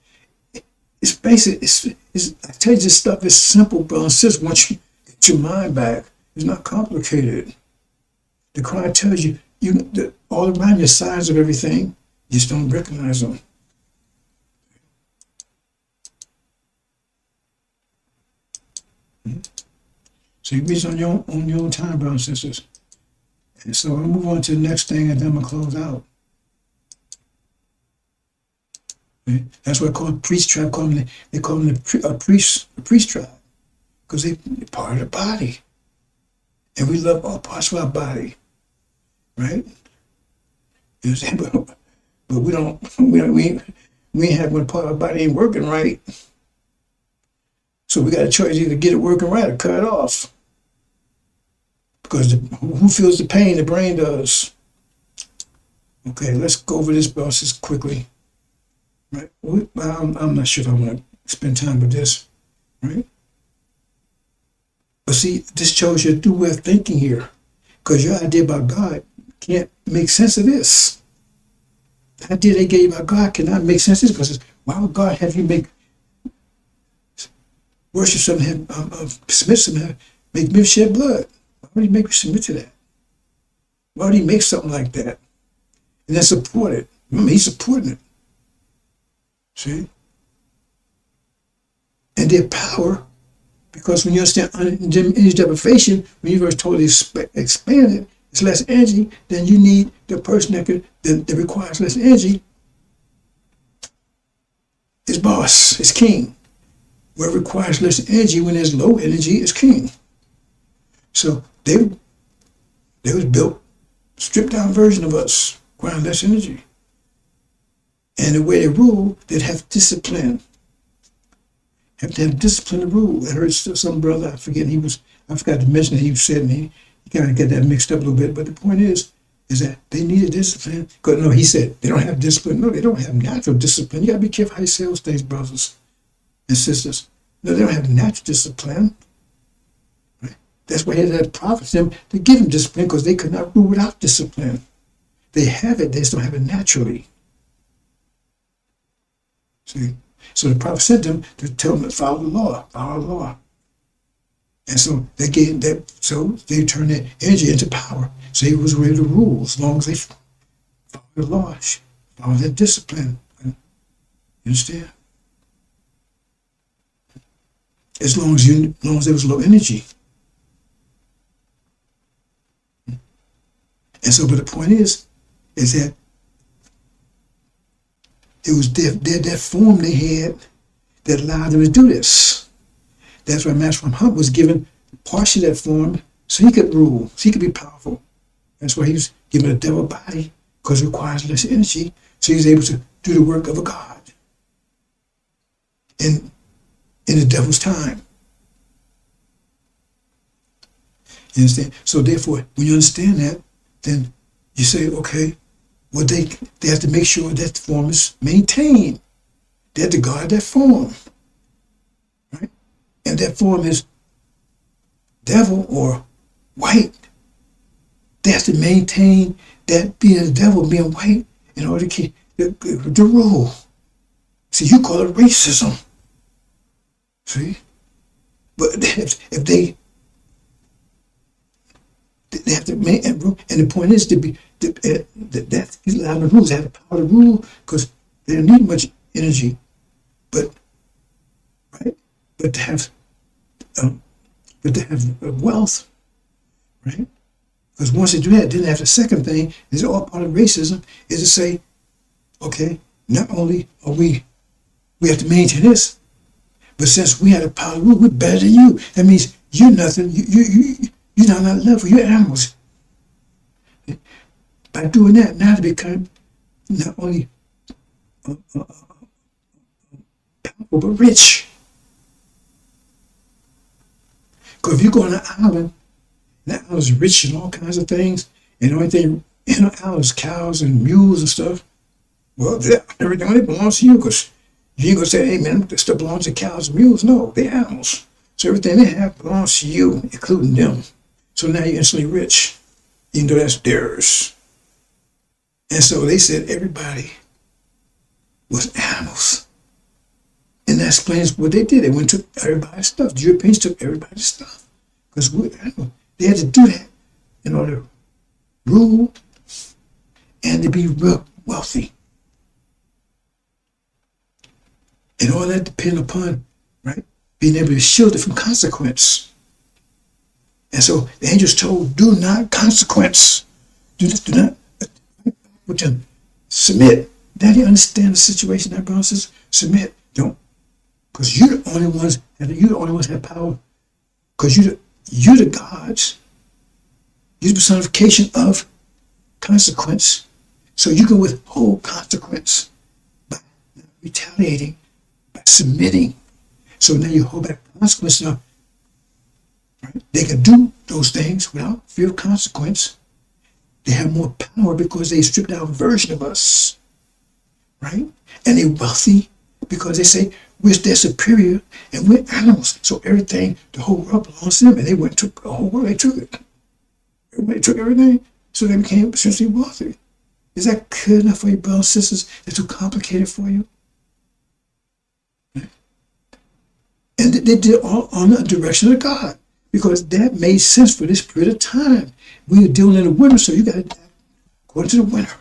It's basic. I tell you, this stuff is simple, bro. It's just once you get your mind back, it's not complicated. The cry tells you, all around your signs of everything, you just don't recognize them. So you read it on your own time, brothers and sisters. And so I'll move on to the next thing, and then I'm gonna close out. Okay? That's what I call priest tribe. They call them a priest tribe, because they're part of the body, and we love all parts of our body, right? But we don't. We ain't have one part of our body ain't working right. So we got a choice: either get it working right or cut it off. Because who feels the pain? The brain does. Okay, let's go over this process quickly. Right? I'm not sure if I want to spend time with this. Right? But see, this shows your new way of thinking here. Because your idea about God can't make sense of this. The idea they gave about God cannot make sense of this, because why would God have you worship something, submit something, make men shed blood? Why would he make you submit to that? Why would he make something like that? And then support it. Remember, he's supporting it. See? And their power, because when you understand energy deprivation, when the universe totally expanded, it's less energy, then you need the person that requires less energy is boss, is king. Where it requires less energy, when there's low energy, is king. So they was built, stripped down version of us, requiring less energy. And the way they rule, they'd have discipline. Have to have discipline to rule. I heard some brother, I forgot to mention it, he said, and he kind of got that mixed up a little bit. But the point is that they needed discipline. No, he said they don't have discipline. No, they don't have natural discipline. You got to be careful how you say those things, brothers and sisters. No, they don't have natural discipline. Right? That's why he had to prophets them to give them discipline, because they could not rule without discipline. They have it, they just don't have it naturally. See? So the prophet sent them to tell them to follow the law. And so they turned their energy into power. So he was ready to rule as long as they follow the law, follow their discipline. You understand? As long as there was low energy. And so, but the point is that it was that form they had that allowed them to do this. That's why Master Muhammad was given partially that form so he could rule, so he could be powerful. That's why he was given a devil body, because it requires less energy, so he was able to do the work of a god in the devil's time. You understand? So therefore, when you understand that, then you say, okay, well, they have to make sure that form is maintained. They have to guard that form. Right? And that form is devil or white. They have to maintain that being a devil, being white, in order to keep the rule. See, you call it racism. See? But if they have to make, and the point is that he's allowed the rules, have the power to rule, because they don't need much energy, but to have wealth, right? Because once they do that, then they have the second thing, is all part of racism, is to say, okay, not only are we have to maintain this, but since we have the power to rule, we're better than you. That means you're nothing. You're not on that level. You're animals. By doing that, now they become not only powerful, but rich. Because if you go on an island, that island is rich in all kinds of things, and the only thing in the island is cows and mules and stuff, well, everything only belongs to you, because you ain't going to say, hey, man, this stuff belongs to cows and mules. No, they're animals. So everything they have belongs to you, including them. So now you're instantly rich, even though that's theirs. And so they said everybody was animals. And that explains what they did. They went and took everybody's stuff. The Europeans took everybody's stuff. Because they had to do that in order to rule and to be real wealthy. And all that depended upon, right, being able to shield it from consequence. And so the angels told, do not consequence. Do not with them. Submit. Now do you understand the situation now, brothers and sisters? Submit. Don't. Because you're the only ones, and you're the only ones that have power. Because you're the gods. You're the personification of consequence. So you can withhold consequence by retaliating, by submitting. So now you hold back consequence. Now, right? They can do those things without fear of consequence. They have more power because they stripped down a version of us, right? And they're wealthy because they say they're superior and we're animals. So everything, the whole world belongs to them, and they went and took the whole world. They took it. Everybody took everything, so they became essentially wealthy. Is that good enough for you, brothers and sisters? Is it too complicated for you? Right? And they did it all on the direction of God, because that made sense for this period of time. We are dealing in the winter, so you got to adapt according to the winter.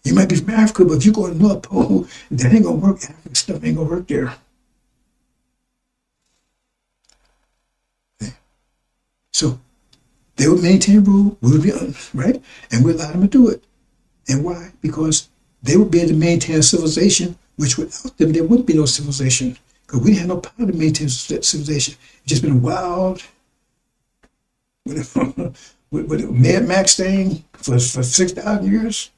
You might be from Africa, but if you go to the North Pole, that ain't going to work. African stuff ain't going to work there. So they would maintain rule, we would be right, and we allowed them to do it. And why? Because they would be able to maintain a civilization, which without them there wouldn't be no civilization. Because we didn't have no power to maintain civilization. It's just been wild with a Mad Max thing for 6,000 years.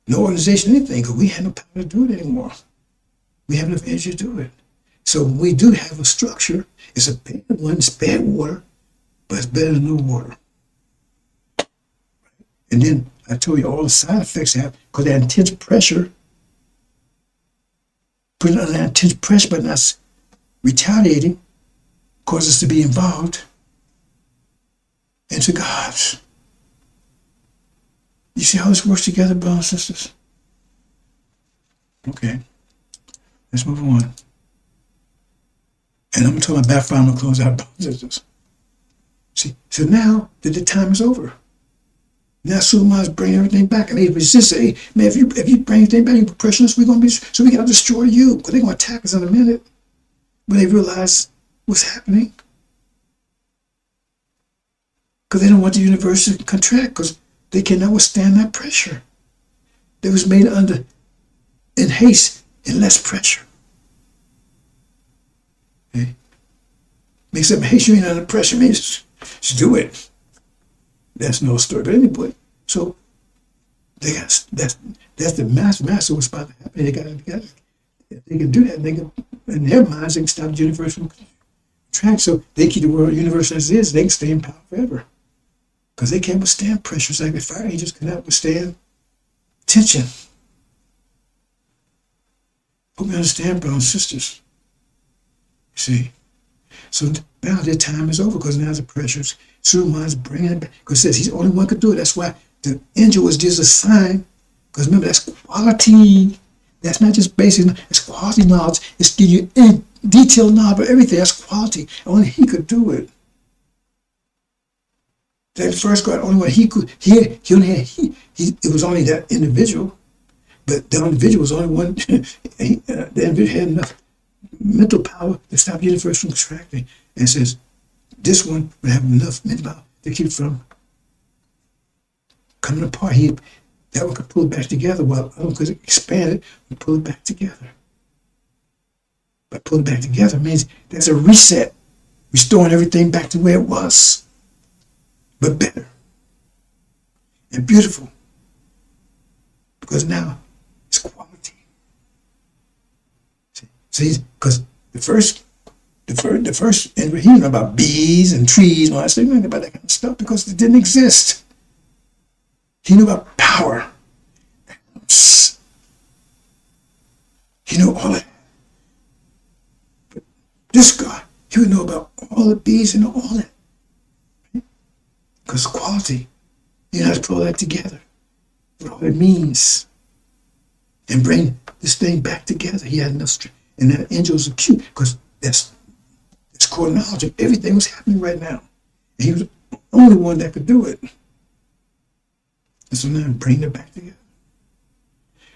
No organization, anything, because we had no power to do it anymore. We have enough energy to do it. So we do have a structure. It's a bad one, it's bad water, but it's better than no water. And then I told you all the side effects have, because that intense pressure, putting under that intense pressure but not retaliating, causes us to be involved into God's. You see how this works together, brothers and sisters? Okay, let's move on. And I'm talking about backfire. I'm going to close out, brothers and sisters. See, so now that the time is over. Now Suleiman's bringing everything back. And they resist. Hey, man, if you bring everything back, you put pressure on us, we're going to be, so we got to destroy you. Because they're going to attack us in a minute. But they realize what's happening. Because they don't want the universe to contract, because they cannot withstand that pressure. That was made in haste and less pressure. Okay? Makes them haste, you ain't under pressure, means just do it. That's no story. But anyway, so that's the master what's about to happen. They got to, if they can do that, they can, in their minds, they can stop the universe from contract. So they keep the world universe as it is, they can stay in power forever. Because they can't withstand pressure. It's like the fire angels cannot withstand tension. Hope you understand, brothers and sisters. You see? So now their time is over, because now the pressures, Suleiman's bringing it back. Because it says he's the only one could do it. That's why the angel was just a sign. Because remember, that's quality. That's not just basic, it's quality knowledge. It's give you detailed knowledge of everything. That's quality. Only he could do it. That first God, only one he could, it was only that individual, but the individual was only one, the individual had enough mental power to stop the universe from contracting. And says, this one would have enough mental power to keep from coming apart. That one could pull it back together, while the other one could expand it and pull it back together. But pull it back together means there's a reset, restoring everything back to where it was. But better and beautiful, because now it's quality. See, because the first, and he knew about bees and trees and all that stuff. He knew about that kind of stuff because it didn't exist. He knew about power. He knew all that. But this God, he would know about all the bees and all that. Because quality, you have to pull that together, what it means, and bring this thing back together. He had enough strength. And that angels are cute, because that's core knowledge of everything was happening right now. And he was the only one that could do it. And so now bring it back together.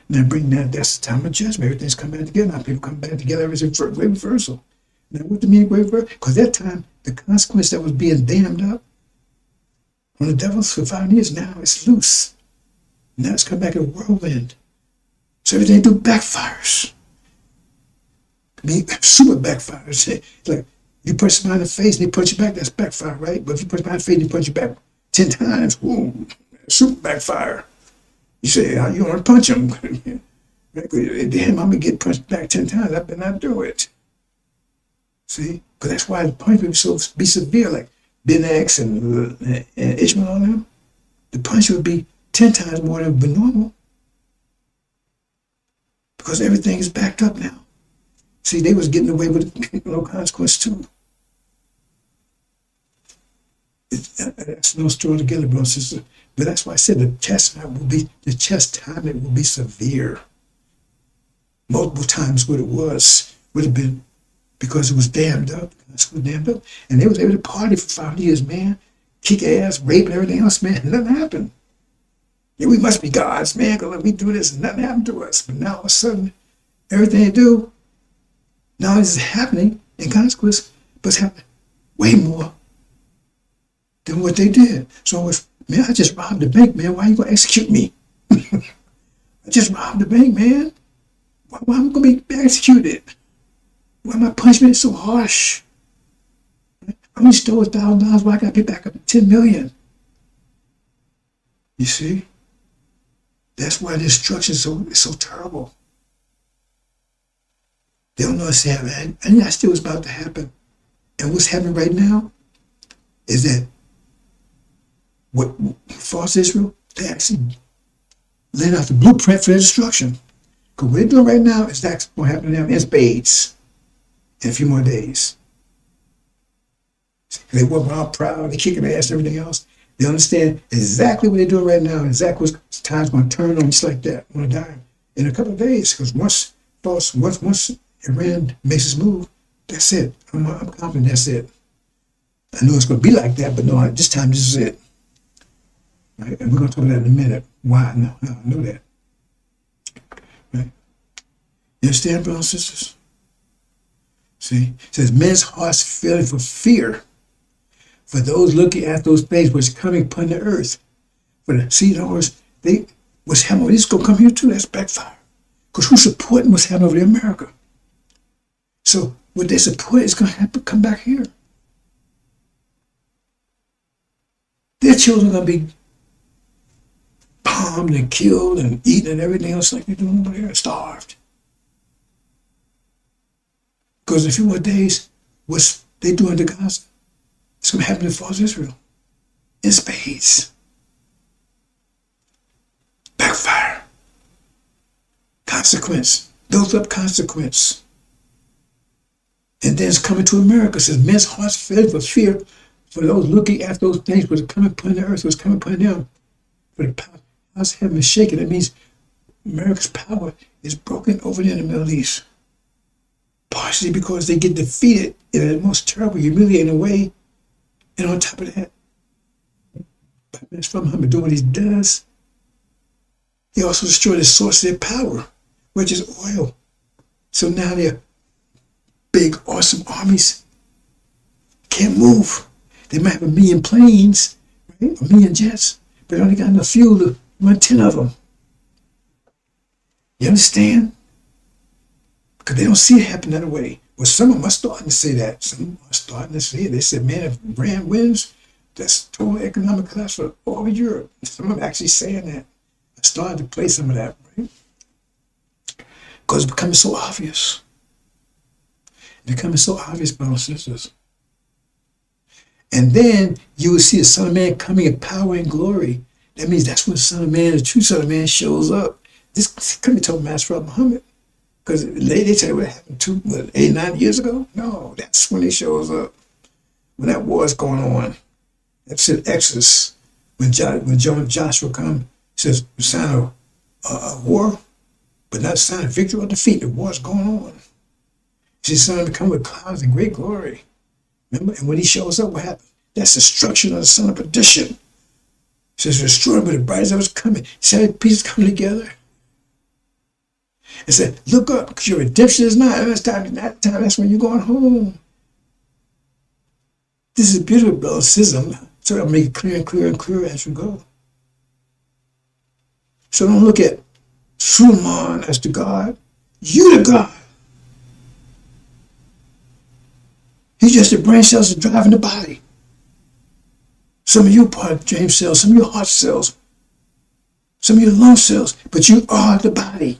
Now that's the time of judgment. Everything's coming back together. Now people come back together. Everything's reversal. Now, what do you mean great work? Because that time, the consequence that was being damned up on the devil for 5 years, now it's loose. Now it's come back in a whirlwind. So everything they do backfires. I mean, super backfires. It's like you punch somebody in the face and they punch you back, that's backfire, right? But if you punch somebody in the face and they punch you back 10 times, boom, super backfire. You say, oh, you don't want to punch him. Damn, I'm going to get punched back 10 times. I better not do it. See? Because that's why the punishment would be severe, like Ben X and Ishmael on them. The punishment would be 10 times more than would be normal. Because everything is backed up now. See, they was getting away with no consequence too. That's no story together, bro, sister. But that's why I said the chastisement will be severe. Multiple times what it would have been because it was damned up. That's what damned up. And they was able to party for 5 years, man. Kick ass, rape, and everything else, man. Nothing happened. Yeah, we must be gods, man, because we do this and nothing happened to us. But now all of a sudden, everything they do, now it's happening in consequence, but it's happening way more than what they did. So if, man, I just robbed the bank, man. Why are you going to execute me? I just robbed the bank, man. Why am I going to be executed? Why my punishment is so harsh? I only stole $1,000. Why I got to pay back up to 10 million? You see? That's why the destruction is so terrible. They don't know what's happening. And that's still what's about to happen. And what's happening right now is that what false Israel, they actually laying out the blueprint for their destruction. Because what they're doing right now is that's going to happen to them in spades in a few more days. They walk around proud, they kicking their ass and everything else. They understand exactly what they're doing right now, exactly what time's going to turn on just like that on a dime in a couple of days. Because once Iran makes its move, that's it. I'm confident that's it. I know it's going to be like that, but no, this time this is it. Right? And we're going to talk about that in a minute. Why? No, I know that. Right? You understand, brothers and sisters? See, it says men's hearts failing for fear, for those looking at those things which coming upon the earth. For the see, in other words, what's happening, this is going to come here too. That's backfire. Because who's supporting what's happening over in America? So what they support is going to have to come back here. Their children are going to be bombed and killed and eaten and everything else like they're doing over here, starved. Because in a few more days, what's they doing to Gaza? It's going to happen to false Israel in spades. Backfire. Consequence. Built up consequence. And then it's coming to America. It says, men's hearts filled with fear for those looking at those things which are coming upon the earth, which is coming upon them. For the house of heaven is shaken. That means America's power is broken over there in the Middle East. Partially because they get defeated in the most terrible, humiliating way. And on top of that, it's from Muhammad doing what he does. He also destroyed the source of their power, which is oil. So now their big, awesome armies can't move. They might have 1 million planes, right? 1 million jets, but they only got enough fuel to run 10 of them. You understand? Because they don't see it happen that way. Well, some of them are starting to say that. Some are starting to say it. They said, man, if Iran wins, that's total economic collapse for all of Europe. Some of them actually saying that. I started to play some of that, right? Because it's becoming so obvious. It's becoming so obvious, brothers and sisters. And then you will see the Son of Man coming in power and glory. That means that's when the Son of Man, the true Son of Man, shows up. This couldn't be told Master Muhammad. Because they tell you what happened 8, 9 years ago? No, that's when he shows up. When that war is going on. That's in Exodus. When Joshua comes, he says, the sign of war, but not the sign of victory or defeat. The war is going on. He says, son, to come with clouds and great glory. Remember? And when he shows up, what happens? That's the destruction of the son of perdition. He says, destroyed by the brightest that was coming. 7 pieces coming together. and said, look up, because your redemption is not. That's when you're going home. This is beautiful, brother. So I'll make it clear and clearer and clearer as we go. So don't look at Suleiman as the God. You the God. He's just the brain cells that driving the body. Some of you are part of James cells, some of your heart cells, some of your lung cells, but you are the body.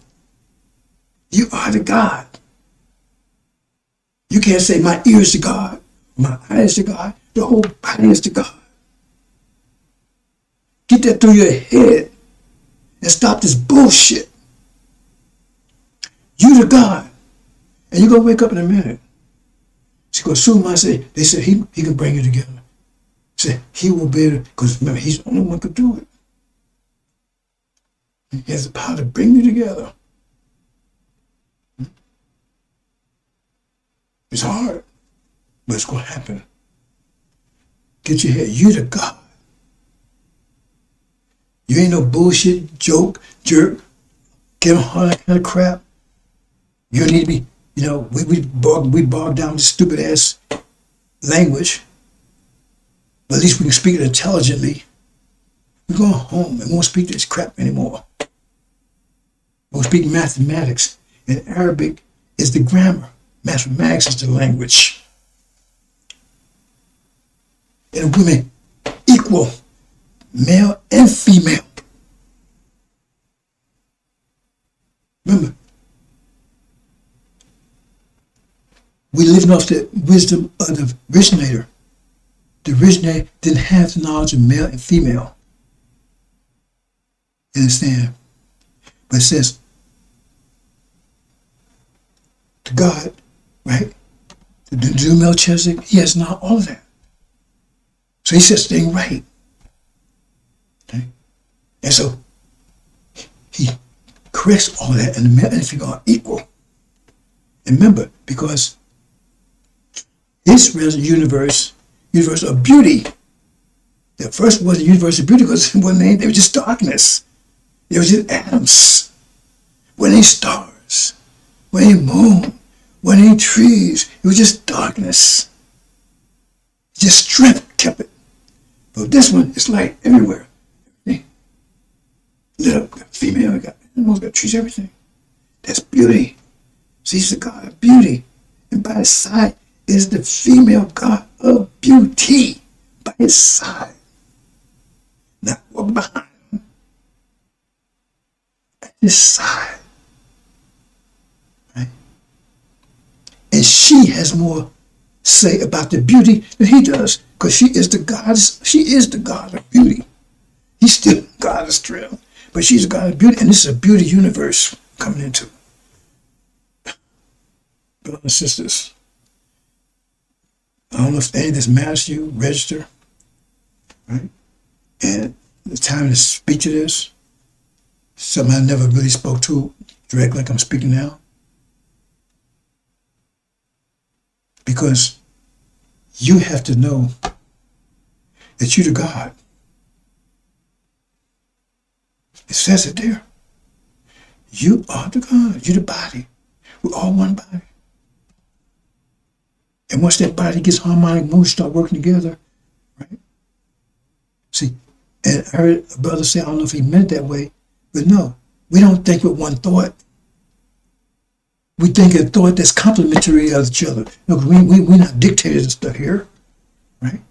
You are the God. You can't say my ear is to God, my eye is to God, the whole body is to God. Get that through your head and stop this bullshit. You the God. And you're going to wake up in a minute. See, because Suleiman said, they said he can bring you together. Said he will be able to, because remember, he's the only one who could do it. He has the power to bring you together. It's hard, but it's going to happen. Get your head. You the God. You ain't no bullshit, joke, jerk, Kevin Hart, that kind of crap. You need to be, we bog down with stupid ass language. But at least we can speak it intelligently. We're going home and won't speak this crap anymore. We won't speak mathematics. And Arabic is the grammar. Mathematics is the language. And women equal, male and female. Remember, we living off the wisdom of the originator. The originator didn't have the knowledge of male and female. You understand? But it says, to God, right? The new Melchizedek, he has not all of that. So he says things right. Okay? And so he corrects all of that, and the male and female are equal. And remember, because his universe of beauty, the first was the universe of beauty because it wasn't anything, they were just darkness. They were just atoms. When ain't stars, when ain't moon, when ain't trees, it was just darkness. Just strength kept it. But this one, it's light everywhere. Lit up, got female, got animals, got trees, everything. That's beauty. So he's the God of beauty. And by his side is the female God of beauty. By his side. Not walk behind him. At his side. Right? And she has more say about the beauty than he does, because she is the God of beauty. He's still God of strength, but she's a God of beauty, and this is a beauty universe coming into. Brothers and sisters, I don't know if any of this matters to you. Register, right? And the time to speak to this, something I never really spoke to directly like I'm speaking now. Because you have to know that you're the God. It says it there. You are the God. You're the body. We're all one body. And once that body gets harmonic motion, start working together, right? See, and I heard a brother say, I don't know if he meant it that way, but no, we don't think with one thought. We think a thought that's complementary of each other. No, we're not dictators and stuff here, right?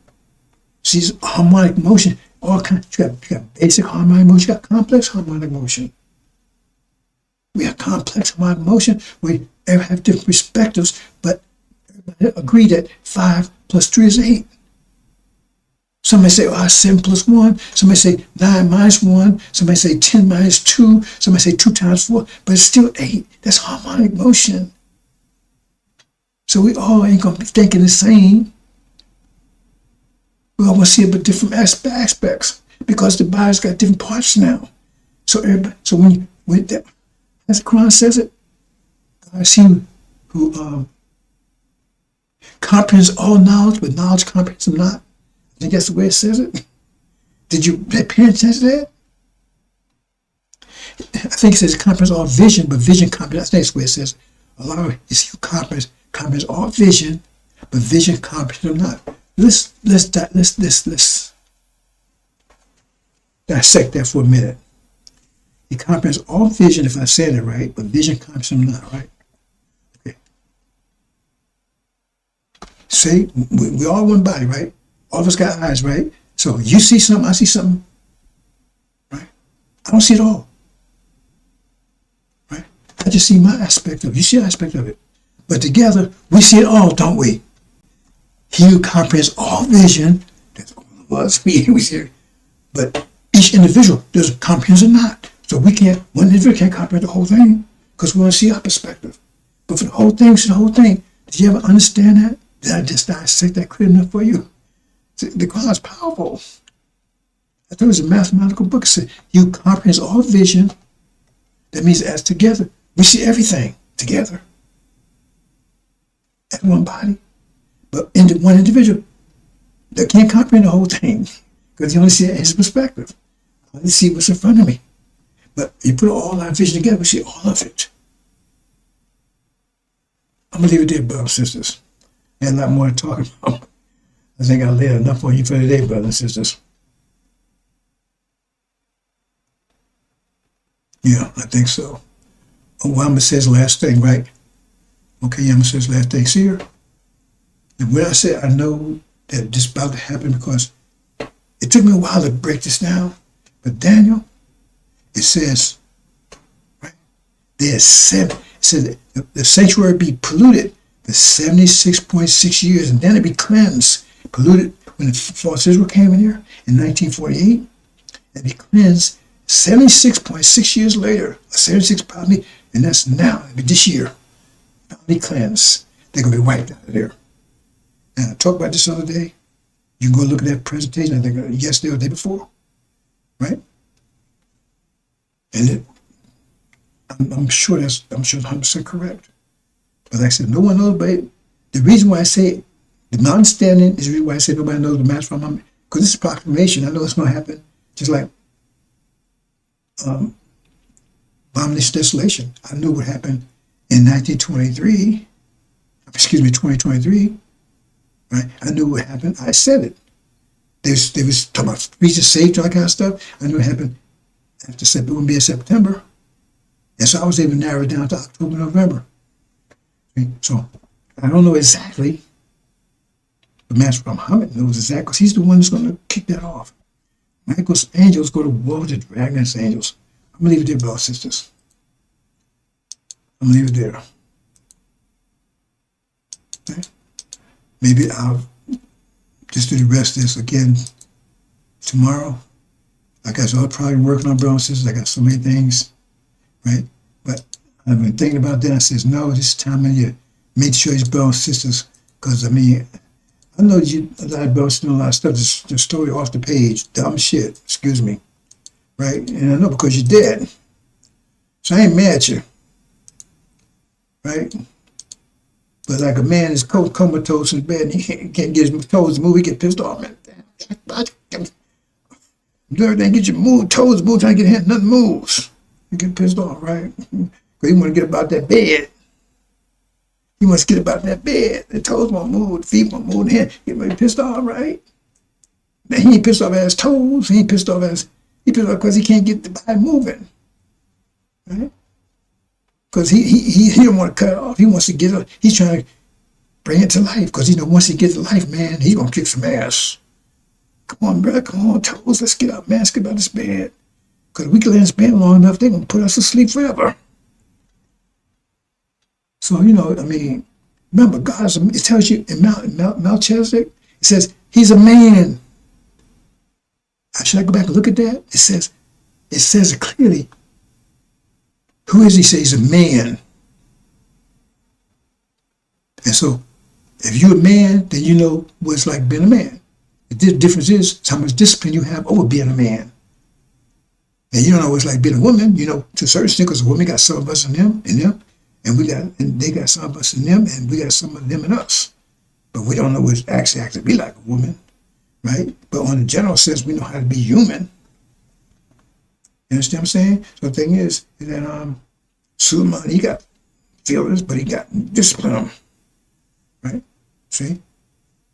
See, it's harmonic motion, all kinds. You got basic harmonic motion, you got complex harmonic motion. We have complex harmonic motion. We have different perspectives, but everybody agree that 5 plus 3 is 8. Somebody say, 7 plus 1. Somebody say 9 minus 1. Somebody say 10 minus 2. Somebody say 2 times 4. But it's still 8. That's harmonic motion. So we all ain't going to be thinking the same. We all want to see it but different aspects, because the body's got different parts now. So everybody, as the Quran says it, God is he who comprehends all knowledge, but knowledge comprehends him not. I think that's the way it says it. Did you pay attention to that? I think it says it comprehends all vision, but vision comprehends. I think that's where it says a lot of it's you comprehends all vision, but vision comprehends them not. Let's dissect that for a minute. He comprehends all vision, if I said it right, but vision comprehends them not, right? Okay. See, we all one body, right? All of us got eyes, right? So you see something, I see something, right? I don't see it all, right? I just see my aspect of it. You see an aspect of it. But together, we see it all, don't we? He who comprehends all vision, that's all of us, we see it. But each individual, there's comprehends it not. So one individual can't comprehend the whole thing because we want to see our perspective. But for the whole thing, see the whole thing. Did you ever understand that? Did I just dissect that clear enough for you? See, the God is powerful. I thought it was a mathematical book. It said, you comprehends all vision. That means as together, we see everything together. As one body. But one individual that can't comprehend the whole thing because he only sees his perspective. I only see what's in front of me. But you put all our vision together, we see all of it. I'm going to leave it there, brothers and sisters. And a lot more to talk about. I think I laid enough on you for today, brothers and sisters. Yeah, I think so. Oh, well, I'm going to say his last thing, right? Okay, I'm going to say his last thing. See here? And when I say I know that this is about to happen because it took me a while to break this down, but Daniel, it says, right, there's seven, it says the sanctuary be polluted for 76.6 years, and then it be cleansed, polluted when the false Israel came in here in 1948, and be cleansed 76.6 years later, 76 probably, and that's now, this year, finally cleansed. They're going to be wiped out of there. And I talked about this the other day. You can go look at that presentation, I think yesterday or the day before, right? And I'm sure that's 100% correct. But like I said, no one knows. But the reason why I say my understanding is the reason why I say nobody knows the match from them, because this is a proclamation. I know it's going to happen. Just like Abomination Desolation. I knew what happened in 2023. Right? I knew what happened. I said it. They was talking about region saved, all that kind of stuff. I knew it happened after it wouldn't be in September. And so I was able to narrow it down to October, November. So I don't know exactly, but Master Muhammad knows exactly, because he's the one that's going to kick that off. Michael's angels go to war with the dragon's angels. I'm going to leave it there, brothers and sisters. I'm going to leave it there. Okay? Maybe I'll just do the rest of this again tomorrow. Like I said, I'm probably working on, brothers and sisters. I got so many things, right? But I've been thinking about that. I says, no, this time of year, make sure these brothers and sisters, because I mean, I know a lot of brothers doing a lot of stuff, just story off the page, dumb shit, excuse me, right? And I know because you're dead. So I ain't mad at you, right? But like a man is comatose in bed and he can't get his toes to move, he get pissed off, man. Do everything, get your toes moved, trying to get hand, nothing moves. You get pissed off, right? Because he want to get about that bed. He wants to get about that bed. The toes won't move, the feet won't move, the hand. Get really pissed off, right? Now he ain't pissed off at his toes. He pissed off because he can't get the body moving, right? Because he don't want to cut it off. He wants to get it. He's trying to bring it to life because once he gets to life, man, he's gonna kick some ass. Come on, brother. Come on, toes. Let's get up, man. Let's get out of this bed. Because we can lay in this bed long enough, they're gonna put us to sleep forever. So I mean, remember, it tells you in Melchizedek, it says he's a man. Should I go back and look at that? It says it clearly. Who is he? Says he's a man. And so, if you're a man, then you know what it's like being a man. The difference is how much discipline you have over being a man. And you don't know what it's like being a woman, to a certain extent, because a woman got some of us in them, and they got some of us in them, and we got some of them in us. But we don't know what it actually has to be like a woman, right? But on the general sense, we know how to be human. You understand what I'm saying? So the thing is that Suleiman, he got feelings, but he got discipline, right? See?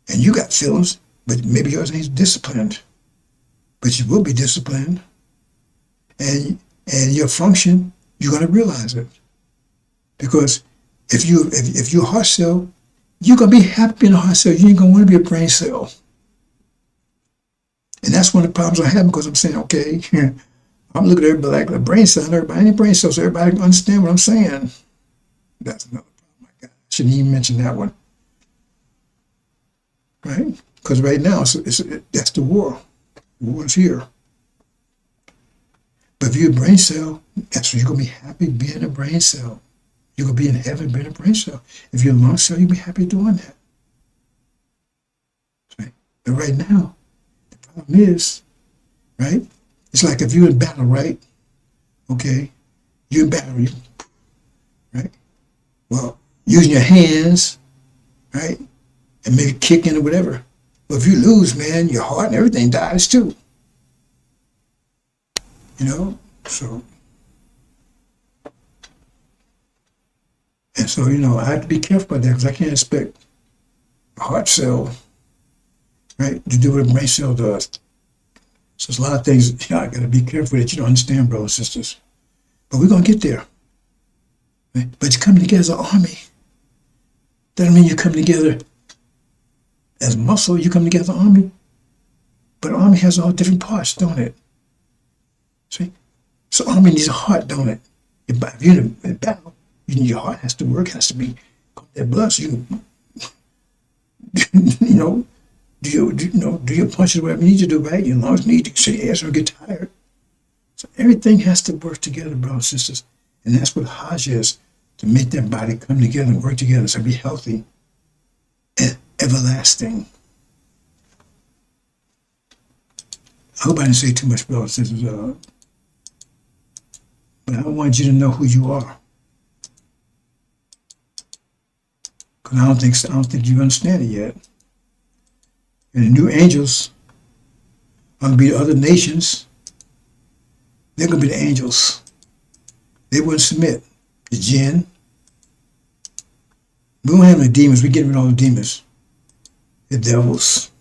And you got feelings, but maybe yours ain't disciplined. But you will be disciplined. And your function, you're gonna realize it. Because if you're a heart cell, you're gonna be happy in a heart cell. You ain't gonna want to be a brain cell. And that's one of the problems I have because I'm saying, okay, I'm looking at everybody like a brain cell, and everybody ain't brain cells, so everybody can understand what I'm saying. That's another problem I got. I shouldn't even mention that one. Right? Because right now, that's the war. The war is here. But if you're a brain cell, that's what you're going to be happy being a brain cell. You're going to be in heaven being a brain cell. If you're a lung cell, you'll be happy doing that. Right? But right now, the problem is, right? It's like if you're in battle, right? Okay, you're in battle, right? Well, using your hands, right? And maybe kicking or whatever. But if you lose, man, your heart and everything dies too. You know? So, and so, I have to be careful about that because I can't expect a heart cell, right, to do what a brain cell does. So there's a lot of things, I got to be careful that you don't understand, brothers and sisters. But we're going to get there. Right? But you come together as an army. That doesn't mean you come together as muscle, you come together as an army. But an army has all different parts, don't it? See? So army needs a heart, don't it? If you're in a battle, your heart has to work, has to be that blood so you can, do your punches, whatever you need to do, right? Your lungs need to, so your ass will get tired. So everything has to work together, brothers and sisters. And that's what Hajj is, to make that body come together and work together so be healthy and everlasting. I hope I didn't say too much, brothers and sisters. But I want you to know who you are. Because I don't think you understand it yet. And the new angels are going to be the other nations. They're going to be the angels. They wouldn't submit. The jinn. We don't have any demons. We're getting rid of all the demons. The devils.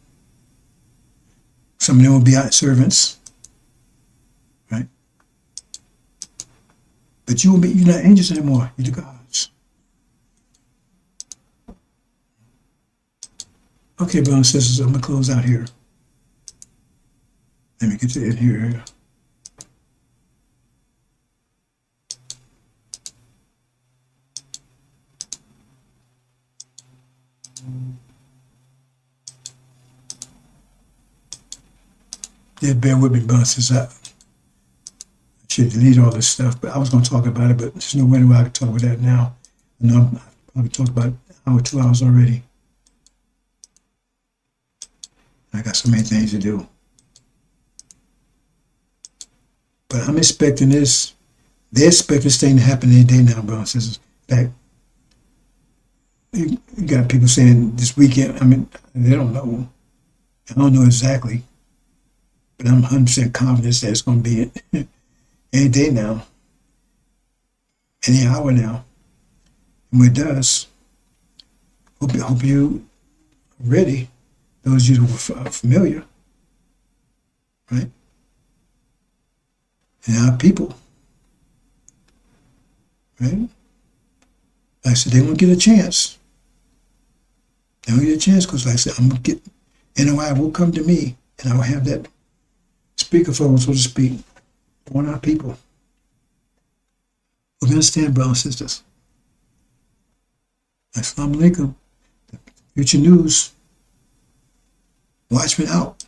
Some of them will be our servants. Right? But you're not angels anymore. You're the gods. Okay, brothers and sisters, I'm going to close out here. Let me get to it here. Yeah, bear with me, brothers and sisters. I should delete all this stuff, but I was going to talk about it, but there's no way I can talk about that now. I know I've probably talked about an hour, 2 hours already. I got so many things to do. But I'm expecting this. They're expecting this thing to happen any day now, brothers and sisters. Like, you got people saying this weekend, they don't know. I don't know exactly. But I'm 100% confident that it's going to be any day now. Any hour now. And when it does, hope you are ready. Those of you who are familiar, right? And our people, right? Like I said, they won't get a chance. They won't get a chance because, like I said, I'm going to get, NOI will come to me and I will have that speakerphone, so to speak, on our people. We understand, brothers and sisters. Assalamu alaikum. Future news. Watchmen out.